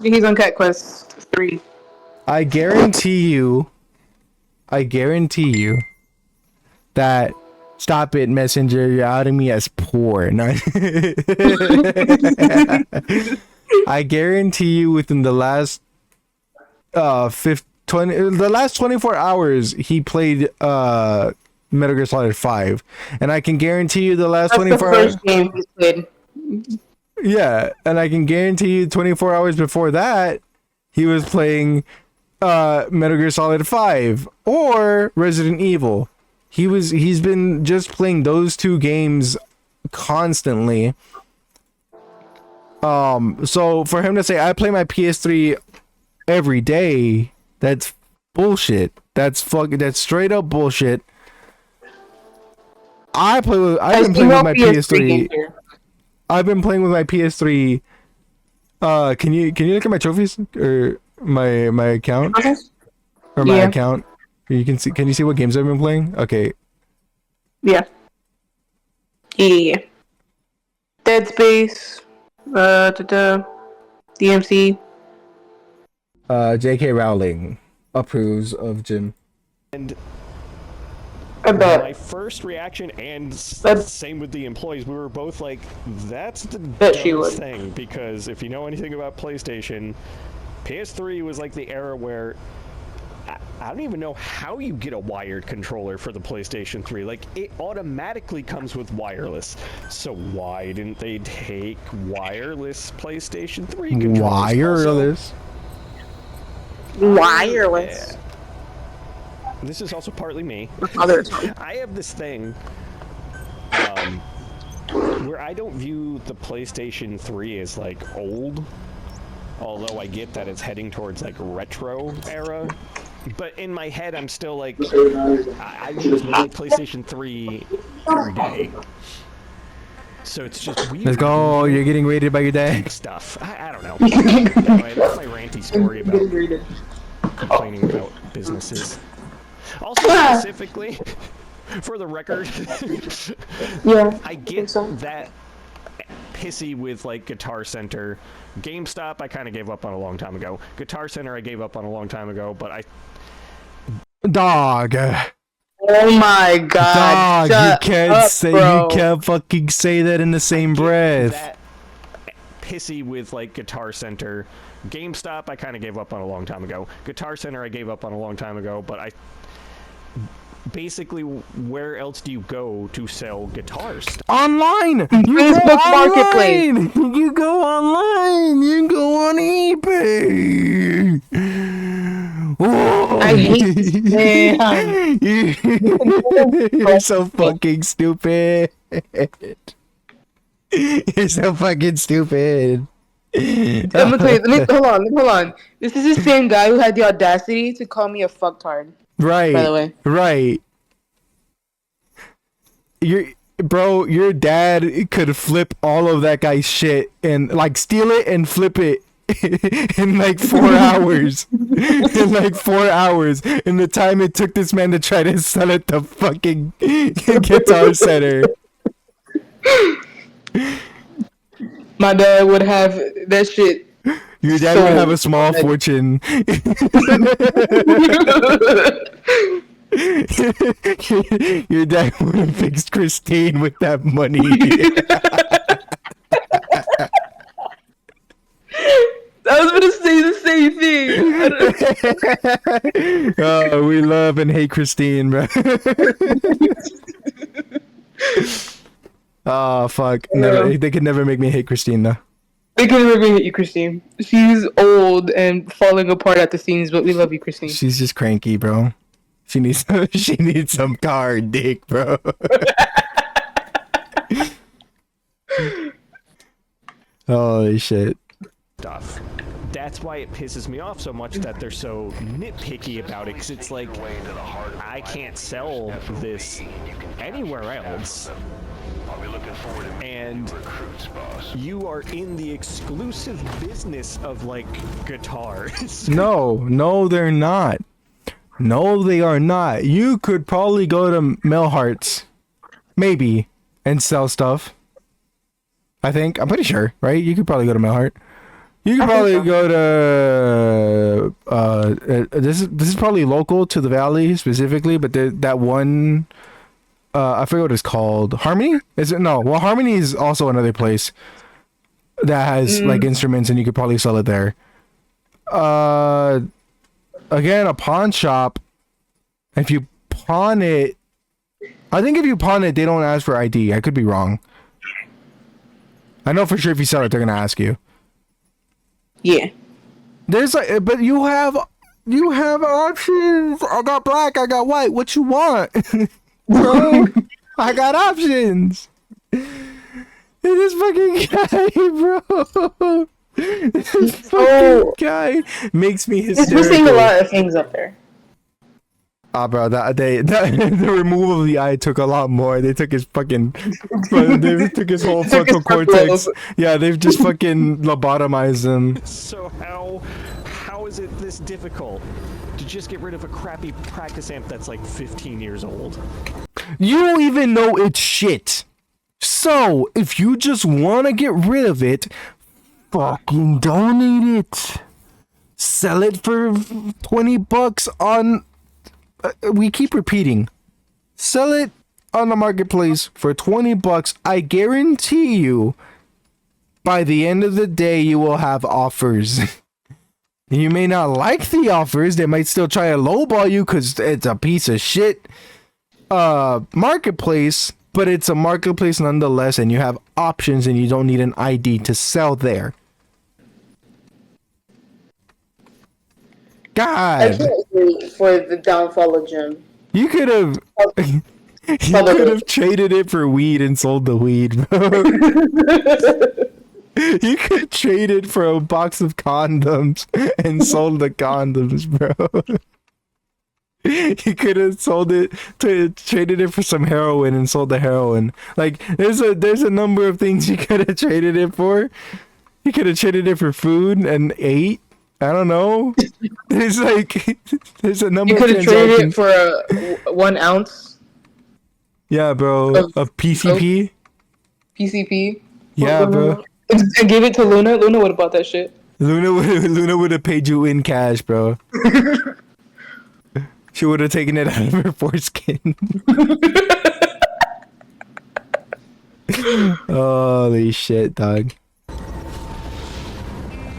He's on Cat Quest 3. I guarantee you that stop it, Messenger, you're outing me as poor. No. I guarantee you within the last 24 hours he played Metal Gear Solid 5. And I can guarantee you the last That's the 24 hours. first game he's played. Yeah, and I can guarantee you 24 hours before that, he was playing Metal Gear Solid 5 or Resident Evil. He's been just playing those two games constantly. So for him to say I play my PS3 every day, that's bullshit. That's straight up bullshit. I've been playing with my PS3. I've been playing with my PS3. Can you look at my trophies or my account or my Yeah. account? Can you see what games I've been playing? Okay. Yeah. Yeah. Dead Space. DMC. J.K. Rowling approves of Jim. And I bet. my first reaction, and That's- same with the employees, we were both like, that's the Bet she dumbest would. thing. Because if you know anything about PlayStation, PS3 was like the era where I don't even know how you get a wired controller for the PlayStation 3. Like, it automatically comes with wireless. So why didn't they take wireless PlayStation 3 controllers? Wireless. Wireless. This is also partly me. Others. I have this thing where I don't view the PlayStation 3 as like old, although I get that it's heading towards like retro era. But in my head, I'm still like, I use my PlayStation 3 every day. So it's just weird. Let's go. You're getting rated by your dad. Stuff. I don't know. Anyway, that's my ranty story about complaining about businesses. Also, specifically, for the record, Yeah. I get that pissy with like Guitar Center. GameStop, I kind of gave up on a long time ago. Guitar Center, I gave up on a long time ago, but I Dog. Oh my god. Dog, Shut up, you can't fucking say that in the same breath. that pissy with like Guitar Center. GameStop, I kind of gave up on a long time ago. Guitar Center, I gave up on a long time ago, but basically, where else do you go to sell guitars? Online. Facebook Marketplace. You go online. You go on eBay. I hate this man. You're so fucking stupid. You're so fucking stupid. Let me tell you. Hold on. This is the same guy who had the audacity to call me a fucktard. Right. By the way. Right. Your dad could flip all of that guy's shit and like steal it and flip it in like 4 hours. In like 4 hours. In the time it took this man to try to sell it to fucking Guitar Center. My dad would have that shit. Your dad would have a small fortune. Your dad would have fixed Christine with that money. I was gonna say the same thing. Oh, we love and hate Christine, bro. Oh, fuck. Never, they could never make me hate Christine, though. They can never hit you, Christine. She's old and falling apart at the seams, but we love you, Christine. She's just cranky, bro. She needs some car dick, bro. Holy shit. Stuff. That's why it pisses me off so much that they're so nitpicky about it, because it's like, I can't sell this anywhere else. And you are in the exclusive business of, like, guitars. No, they're not. No, they are not. You could probably go to Melhart's, maybe, and sell stuff. I'm pretty sure, right? You could probably go to Melhart. You could probably go to this is probably local to the valley specifically, but that one I forget what it's called. Harmony? Is it? No. Well, Harmony is also another place that has like instruments, and you could probably sell it there. Again, a pawn shop. If you pawn it, I think if you pawn it, they don't ask for ID. I could be wrong. I know for sure if you sell it, they're gonna ask you. Yeah. There's like, but you have options. I got black, I got white. What you want, bro? I got options. This fucking guy, bro. This fucking guy makes me hysterical. He's missing a lot of things up there. Ah, bro, the removal of the eye took a lot more. They took his fucking, they took his whole frontal cortex. Yeah, they've just fucking lobotomized him. So how is it this difficult to just get rid of a crappy practice amp that's like 15 years old? You don't even know it's shit. So, if you just want to get rid of it, fucking donate it. Sell it for $20 on... we keep repeating. Sell it on the marketplace for $20. I guarantee you, by the end of the day, you will have offers. You may not like the offers. They might still try to lowball you because it's a piece of shit marketplace, but it's a marketplace nonetheless, and you have options, and you don't need an ID to sell there. God. I can't wait for the downfall of Jim. You could have traded it for weed and sold the weed, bro. You could trade it for a box of condoms and sold the condoms, bro. You could have traded it for some heroin and sold the heroin. Like there's a number of things you could have traded it for. You could have traded it for food and ate. I don't know. There's a number. You could have traded it for 1 ounce. Yeah, bro. Of PCP. PCP. Yeah, bro. And give it to Luna. Luna would have bought that shit. Luna would have paid you in cash, bro. She would have taken it out of her foreskin. Holy shit, dog.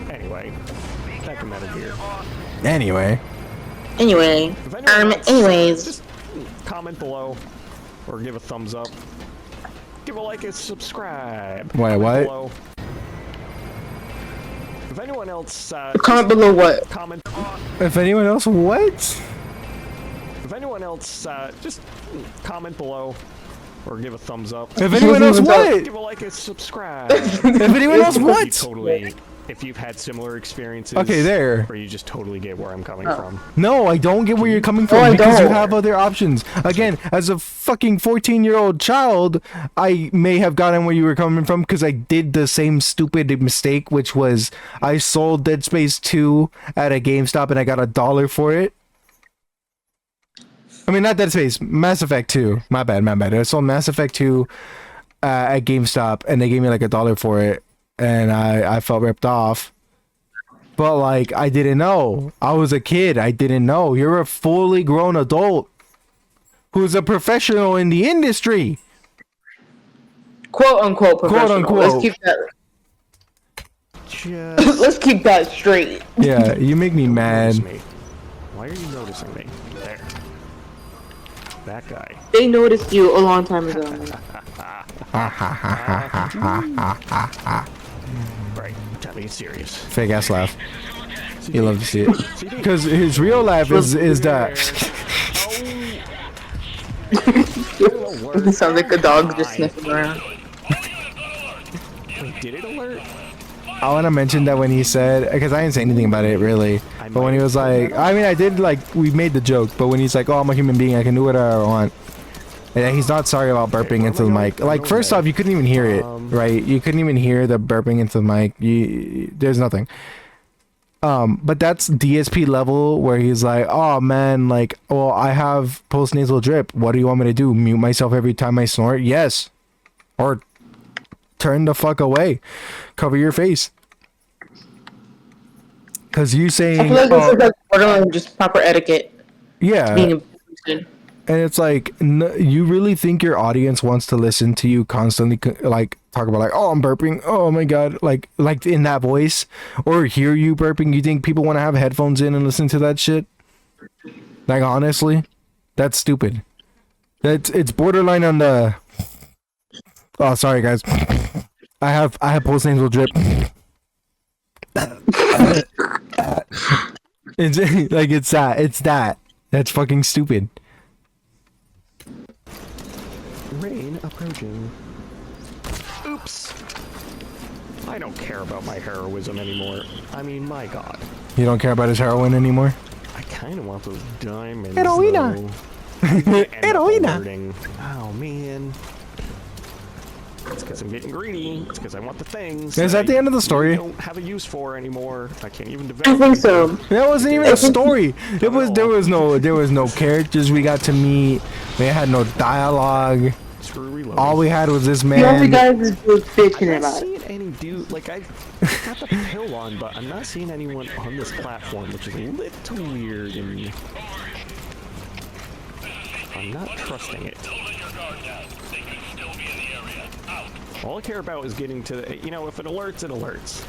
Anyway, back to Metal Gear. Anyway. Anyways. comment below or give a thumbs up. Give a like and subscribe. Wait, Comment what? below. If anyone else Comment below what? comment If anyone else, what? if anyone else just comment below or give a thumbs up. If anyone else, what? Give a like and subscribe. If anyone else, You what? totally, if you've had similar experiences. Okay, there. Or you just totally get where I'm coming Oh. from. No, I don't get where you're coming from I because you don't. have other options. Again, as a fucking 14-year-old child, I may have gotten where you were coming from because I did the same stupid mistake, which was I sold Dead Space 2 at a GameStop and I got $1 for it. I mean, not Dead Space, Mass Effect 2. My bad. I sold Mass Effect 2 at GameStop and they gave me like $1 for it, and I felt ripped off. But like, I didn't know. I was a kid. I didn't know. You're a fully grown adult who's a professional in the industry. Quote unquote professional. unquote. Let's keep that. Just Let's keep that straight. Yeah, you make me mad. notice me. Why are you noticing me? There. That guy. They noticed you a long time ago. Right. Time to get serious. Fake ass laugh. You love to see it. Because his real laugh is that. It sounds like a dog just sniffing around. Wait, did it alert? I want to mention that when he said, because I didn't say anything about it really, but when he was like, I mean, I did like, we made the joke, but when he's like, oh, I'm a human being, I can do whatever I want. And he's not sorry about burping into the mic. Like, first off, you couldn't even hear it, right? You couldn't even hear the burping into the mic. There's nothing. But that's DSP level where he's like, oh man, like, well, I have post-nasal drip. What do you want me to do? Mute myself every time I snort? Yes. Or turn the fuck away. Cover your face. Cause you I saying, feel like this is like borderline just proper etiquette. yeah, Being a person. and it's like, you really think your audience wants to listen to you constantly, like, talk about like, oh, I'm burping, oh my god, like in that voice, or hear you burping? You think people want to have headphones in and listen to that shit? Like, honestly, that's stupid. It's borderline on the. Oh, sorry guys. I have post-nasal drip. It's like it's that. That's fucking stupid. Rain approaching. Oops. I don't care about my heroism anymore. I mean, my god. You don't care about his heroin anymore? I kind of want those diamonds. Heroina. Heroina. Oh man. It's because I'm getting greedy. It's because I want the things. Is that the end of the story? I don't have a use for anymore. I can't even develop. I think so. That wasn't even a story. There was no characters we got to meet. We had no dialogue. Screw reloading. All we had was this The only man. guys is just bitching I'm not about it. seeing any dude. Like I've got the pill on, but I'm not seeing anyone on this platform, which is a little weird. And I'm not trusting it. All I care about is getting to the, you know, if it alerts, it alerts.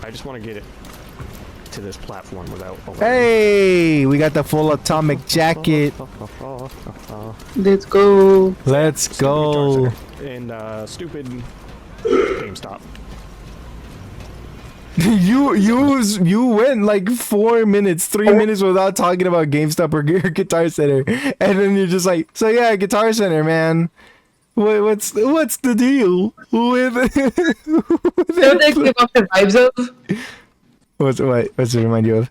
I just want to get it to this platform without alerting. Hey, we got the full atomic jacket. Let's go. Let's go. And stupid GameStop. You went like 4 minutes, 3 minutes without talking about GameStop or Guitar Center, and then you're just like, so yeah, Guitar Center, man. What's the deal with? Don't they give off the vibes of? What's it remind you of?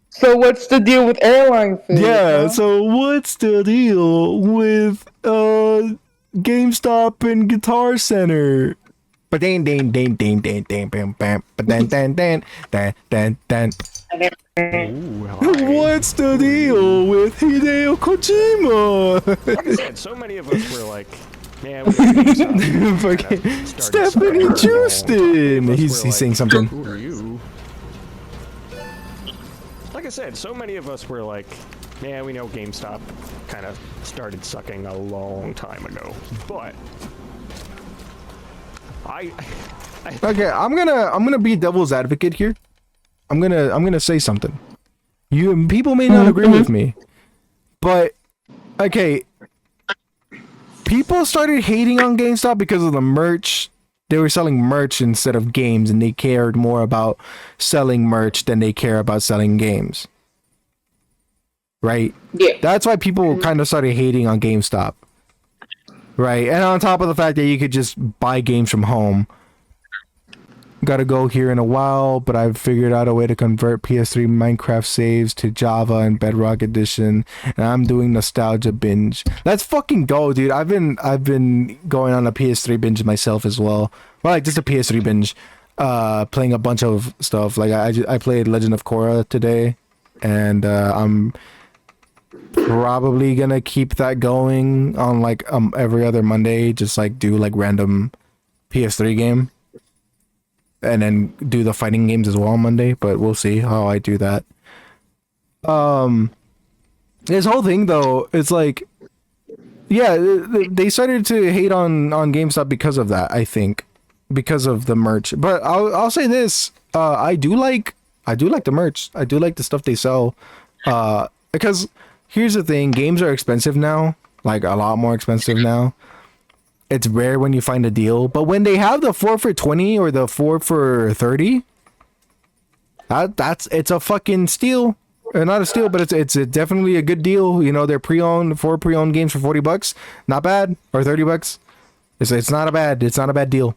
So what's the deal with airline food? Yeah. huh? So what's the deal with GameStop and Guitar Center? But dan dan dan dan dan dan bam bam. But dan dan dan dan dan dan. Ooh, hi. What's the deal with Hideo Kojima? Like I said, so many of us were like, man, we got GameStop. Fucking Started Stephanie spreading Justin. around. He's We're saying like, something. Who are you? Like I said, so many of us were like, man, we know GameStop kind of started sucking a long time ago, but Okay, I'm gonna be devil's advocate here. I'm gonna say something. People may not agree with me, but okay, people started hating on GameStop because of the merch. They were selling merch instead of games, and they cared more about selling merch than they care about selling games. Right? Yeah. That's why people kind of started hating on GameStop. Right? And on top of the fact that you could just buy games from home. Gotta go here in a while, but I've figured out a way to convert PS3 Minecraft saves to Java and Bedrock Edition, and I'm doing nostalgia binge. Let's fucking go, dude. I've been going on a PS3 binge myself as well. Well, like just a PS3 binge, playing a bunch of stuff. Like I played Legend of Korra today, and I'm probably gonna keep that going on like every other Monday. Just like do like random PS3 game. And then do the fighting games as well on Monday, but we'll see how I do that. This whole thing though, it's like, yeah, they started to hate on GameStop because of that. I think because of the merch. But I'll say this: I do like the merch. I do like the stuff they sell. Because here's the thing: games are expensive now, like a lot more expensive now. It's rare when you find a deal, but when they have the 4 for 20 or the 4 for 30, it's a fucking steal. Not a steal, but it's definitely a good deal. You know, they're pre-owned, 4 pre-owned games for $40, not bad, or $30. It's not a bad deal.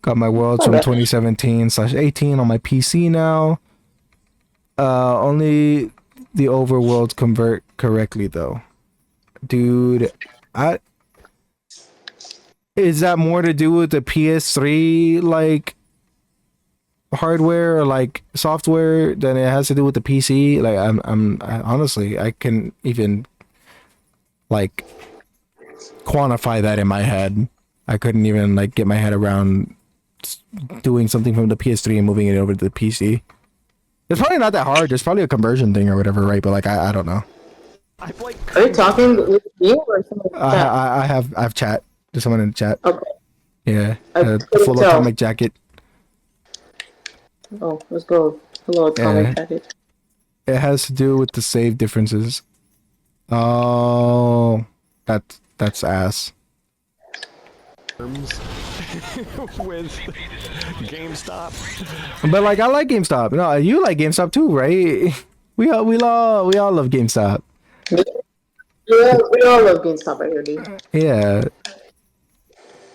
Got my Worlds from 2017/18 on my PC now. Only the overworlds convert correctly though, dude. Is that more to do with the PS3 like hardware or like software than it has to do with the PC? Like I honestly I can even like quantify that in my head. I couldn't even like get my head around doing something from the PS3 and moving it over to the PC. It's probably not that hard. There's probably a conversion thing or whatever, right? But like I don't know. Are you talking with me or someone? I have chat. There's someone in the chat. Okay. Yeah. couldn't Full tell. atomic jacket. Oh, let's go. Hello, Atomic Jacket. It has to do with the save differences. Oh, that's ass. Terms with GameStop. But like I like GameStop. No, you like GameStop too, right? We all love GameStop. Yeah, we all love GameStop right here, dude. Yeah.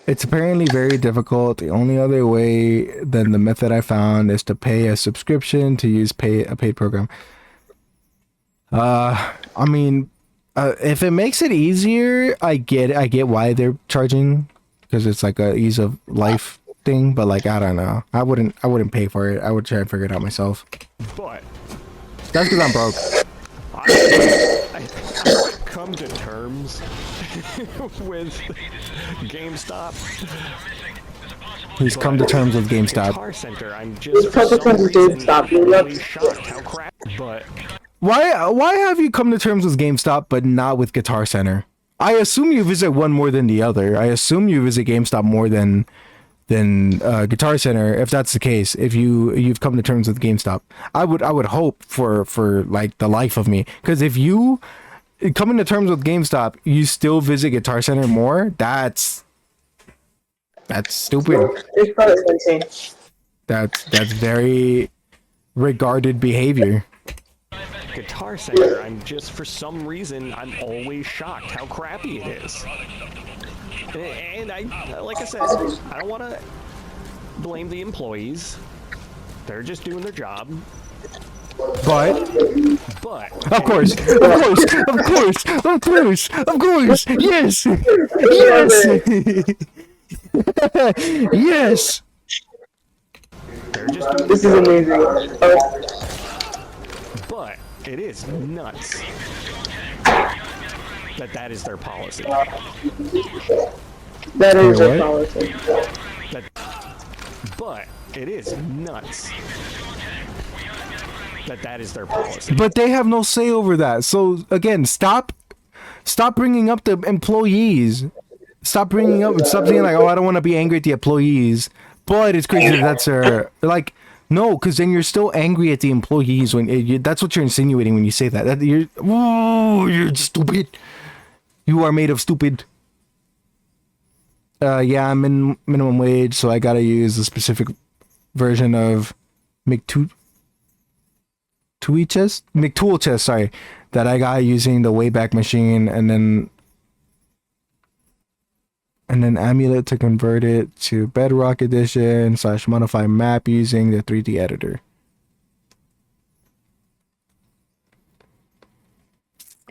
It's apparently very difficult. The only other way than the method I found is to pay a subscription to use a paid program. I mean, if it makes it easier, I get why they're charging, because it's like a ease of life thing. But like I don't know, I wouldn't pay for it. I would try and figure it out myself. But That's because I'm broke. I come to terms with GameStop. He's come to terms with GameStop. Guitar Center, I'm He's just come to terms with GameStop. You love- really shocked how crap. But Why have you come to terms with GameStop but not with Guitar Center? I assume you visit one more than the other. I assume you visit GameStop more than Guitar Center. If that's the case, if you've come to terms with GameStop, I would hope for like the life of me, because if you coming to terms with GameStop, you still visit Guitar Center more. That's stupid. It's probably insane. That's very regarded behavior. Guitar Center, for some reason, I'm always shocked how crappy it is. And like I said, I don't want to blame the employees. They're just doing their job. But But of course, yes, yes. they're just doing This is amazing. But it is nuts that is their policy. That is Wait, their what? policy. But it is nuts that is their policy. But they have no say over that. So again, stop bringing up the employees. Stop saying like, oh, I don't want to be angry at the employees. But it's crazy that that's their, like, No, because then you're still angry at the employees when that's what you're insinuating when you say that. You're stupid. You are made of stupid. Yeah, I'm in minimum wage, so I gotta use a specific version of McTool chest, sorry, that I got using the Wayback Machine, and then Amulet to convert it to Bedrock Edition / modify map using the 3D editor.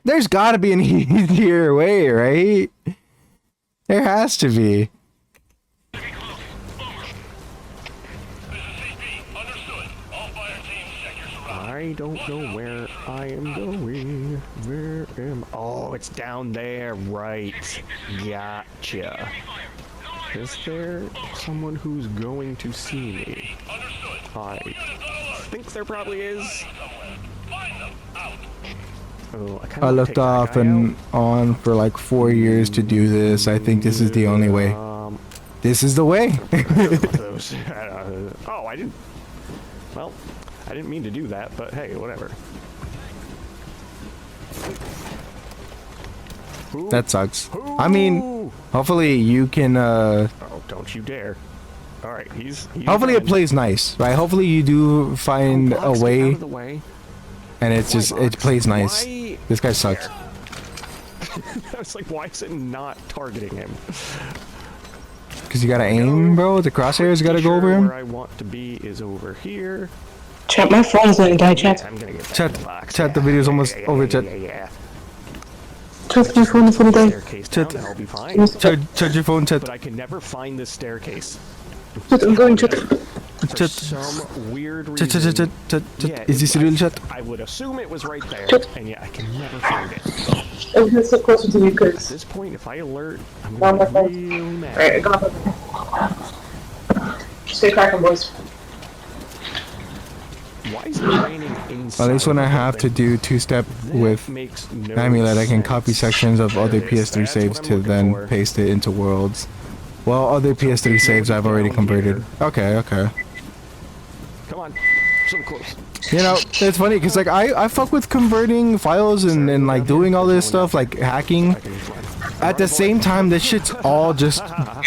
There's gotta be an easier way, right? There has to be. I don't know where I am going. Where am... Oh, it's down there. Right. Gotcha. Is there someone who's going to see me? I think there probably is. Oh, I left off and on for like 4 years to do this. I think this is the only way. This is the way. Oh, I didn't... Well, I didn't mean to do that, but hey, whatever. That sucks. I mean, hopefully you can, Oh, don't you dare. Alright, he's hopefully it plays nice, right? Hopefully you do find a way, out of the way. and it's just, it plays nice. Why? This guy sucks. I was like, why is it not targeting him? Because you gotta aim, bro. The crosshairs gotta go over him. Where I want to be is over here. Chat, my phone's gonna die, chat. I'm gonna get back Chat, in the box. chat, the video's almost over, chat. Yeah. Chat, my phone's gonna die. Staircase Chat. down, I'll be fine. Charge your phone, chat. But I can never find this staircase. Chat, I'm going, chat. For Chat. some weird Chat, reason. chat, chat, chat, chat. Yeah, Is this real, chat? I would assume it was right there, Chat. and yet I can never find it. I'm gonna sit closer to you, At cause... this point, if I alert, I'm One gonna more be phone. real mad. Alright, I got it. Stay cracking, boys. Why is it raining inside? At least when I have to do two-step with makes no Amulet, I can sense. copy sections of other There it is. PS3 That's saves what to I'm looking then for. paste it into Worlds. Well, other PS3 saves I've already converted. Okay, okay. Come on, so close. You know, it's funny because like I fuck with converting files and like doing all this stuff like hacking. At the same time, this shit's all just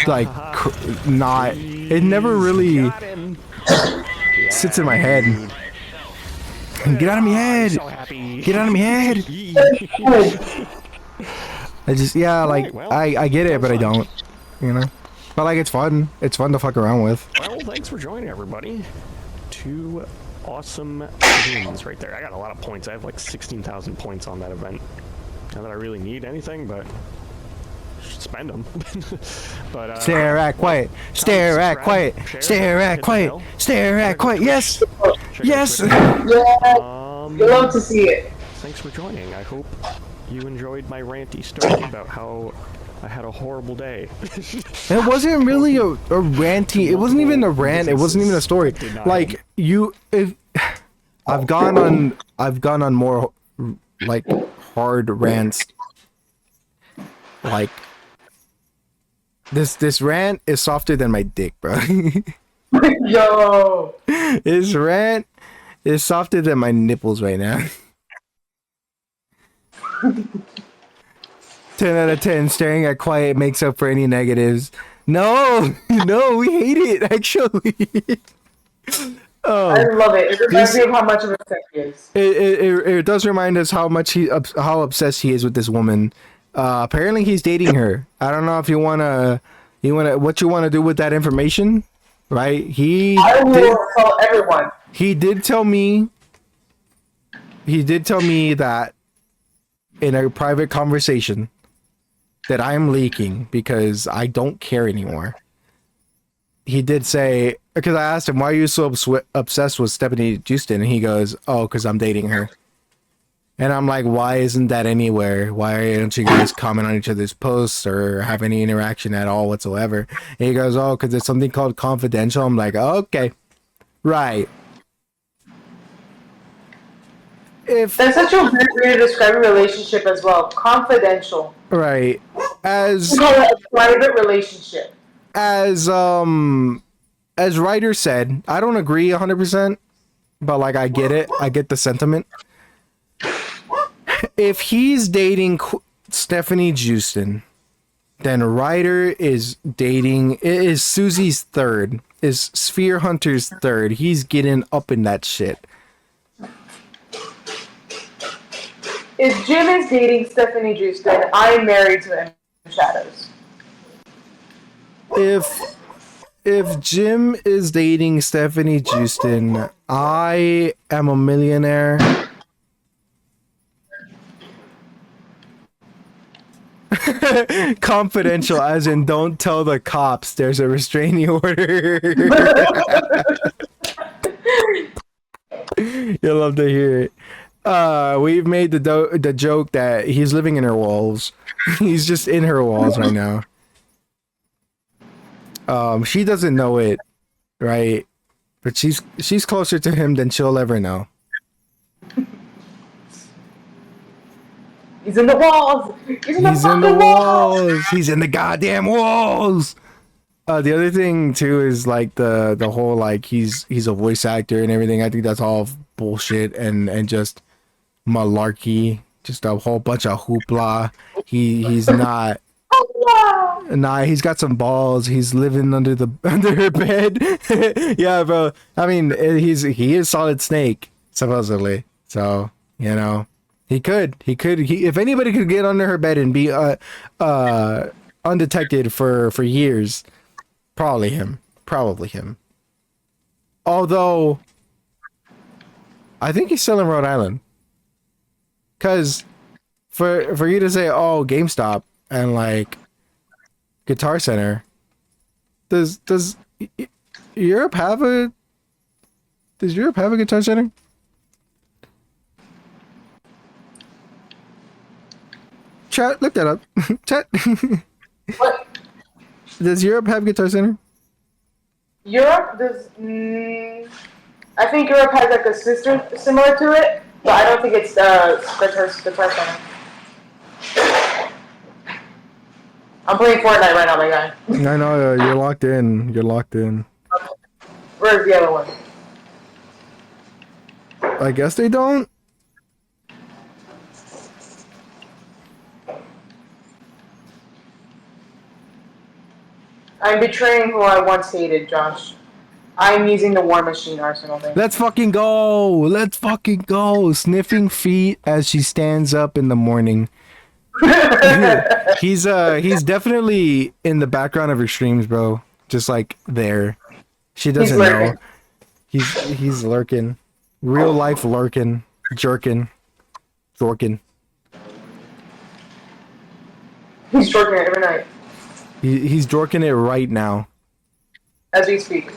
like not. It never really Got him. sits in my head. Get out of my head! So happy. Get out of my head! I just like well, I get it, but I don't. You know, but like it's fun. It's fun to fuck around with. Well, thanks for joining, everybody. 2 awesome wins right there. I got a lot of points. I have like 16,000 points on that event. Not that I really need anything, but should spend them. But Stare at quiet. Stare at quiet. Stare at quiet. Stare at quiet. Yes. Yes. Yeah, you love to see it. Thanks for joining. I hope you enjoyed my ranty story about how I had a horrible day. It wasn't really a ranty. It wasn't even a rant. It wasn't even a story. Like I've gone on more like hard rants. Like this rant is softer than my dick, bro. Yo! This rant is softer than my nipples right now. 10 out of 10. Staring at quiet makes up for any negatives. No, no, we hate it actually. Oh, I love it. It reminds me of how much of a sex he is. it does remind us how much how obsessed he is with this woman. Apparently he's dating her. I don't know if you wanna what you wanna do with that information, right? I will tell everyone. He did tell me that in a private conversation that I'm leaking because I don't care anymore. He did say, because I asked him, why are you so obsessed with Stephanie Houston? And he goes, oh, because I'm dating her. And I'm like, why isn't that anywhere? Why don't you guys comment on each other's posts or have any interaction at all whatsoever? And he goes, oh, because there's something called confidential. I'm like, okay, right. If That's such a weird way to describe a relationship as well. Confidential. right, We call it a private relationship. as as Ryder said, I don't agree 100%, but like I get it. I get the sentiment. If he's dating Stephanie Houston, then Ryder is Susie's third, is Sphere Hunter's third. He's getting up in that shit. If Jim is dating Stephanie Houston, I'm married to him in shadows. If Jim is dating Stephanie Houston, I am a millionaire. Confidential, as in don't tell the cops there's a restraining order. You'll love to hear it. We've made the joke that he's living in her walls. He's just in her walls right now. She doesn't know it, right? But she's closer to him than she'll ever know. He's in the walls. He's in the walls. He's in the goddamn walls. The other thing too is like the whole like he's a voice actor and everything. I think that's all bullshit and just malarkey. Just a whole bunch of hoopla. He's not. Nah, he's got some balls. He's living under her bed. Yeah, bro. I mean, he is Solid Snake supposedly. So you know, he could. If anybody could get under her bed and be undetected for years, probably him. Although, I think he's still in Rhode Island. Cause for you to say, oh, GameStop and like Guitar Center, does Europe have a Guitar Center? Chat, look that up. Chat. What? Does Europe have Guitar Center? Europe does. I think Europe has like a sister similar to it, but I don't think it's Guitar Center. I'm playing Fortnite right now, my guy. I know, you're locked in. Where's the other one? I guess they don't. I'm betraying who I once hated, Josh. I'm using the War Machine arsenal thing. Let's fucking go. Sniffing feet as she stands up in the morning. He's definitely in the background of her streams, bro. Just like there. She doesn't know. He's lurking. Real life lurking. Jorking. He's jorking it every night. He's jorking it right now. As we speak.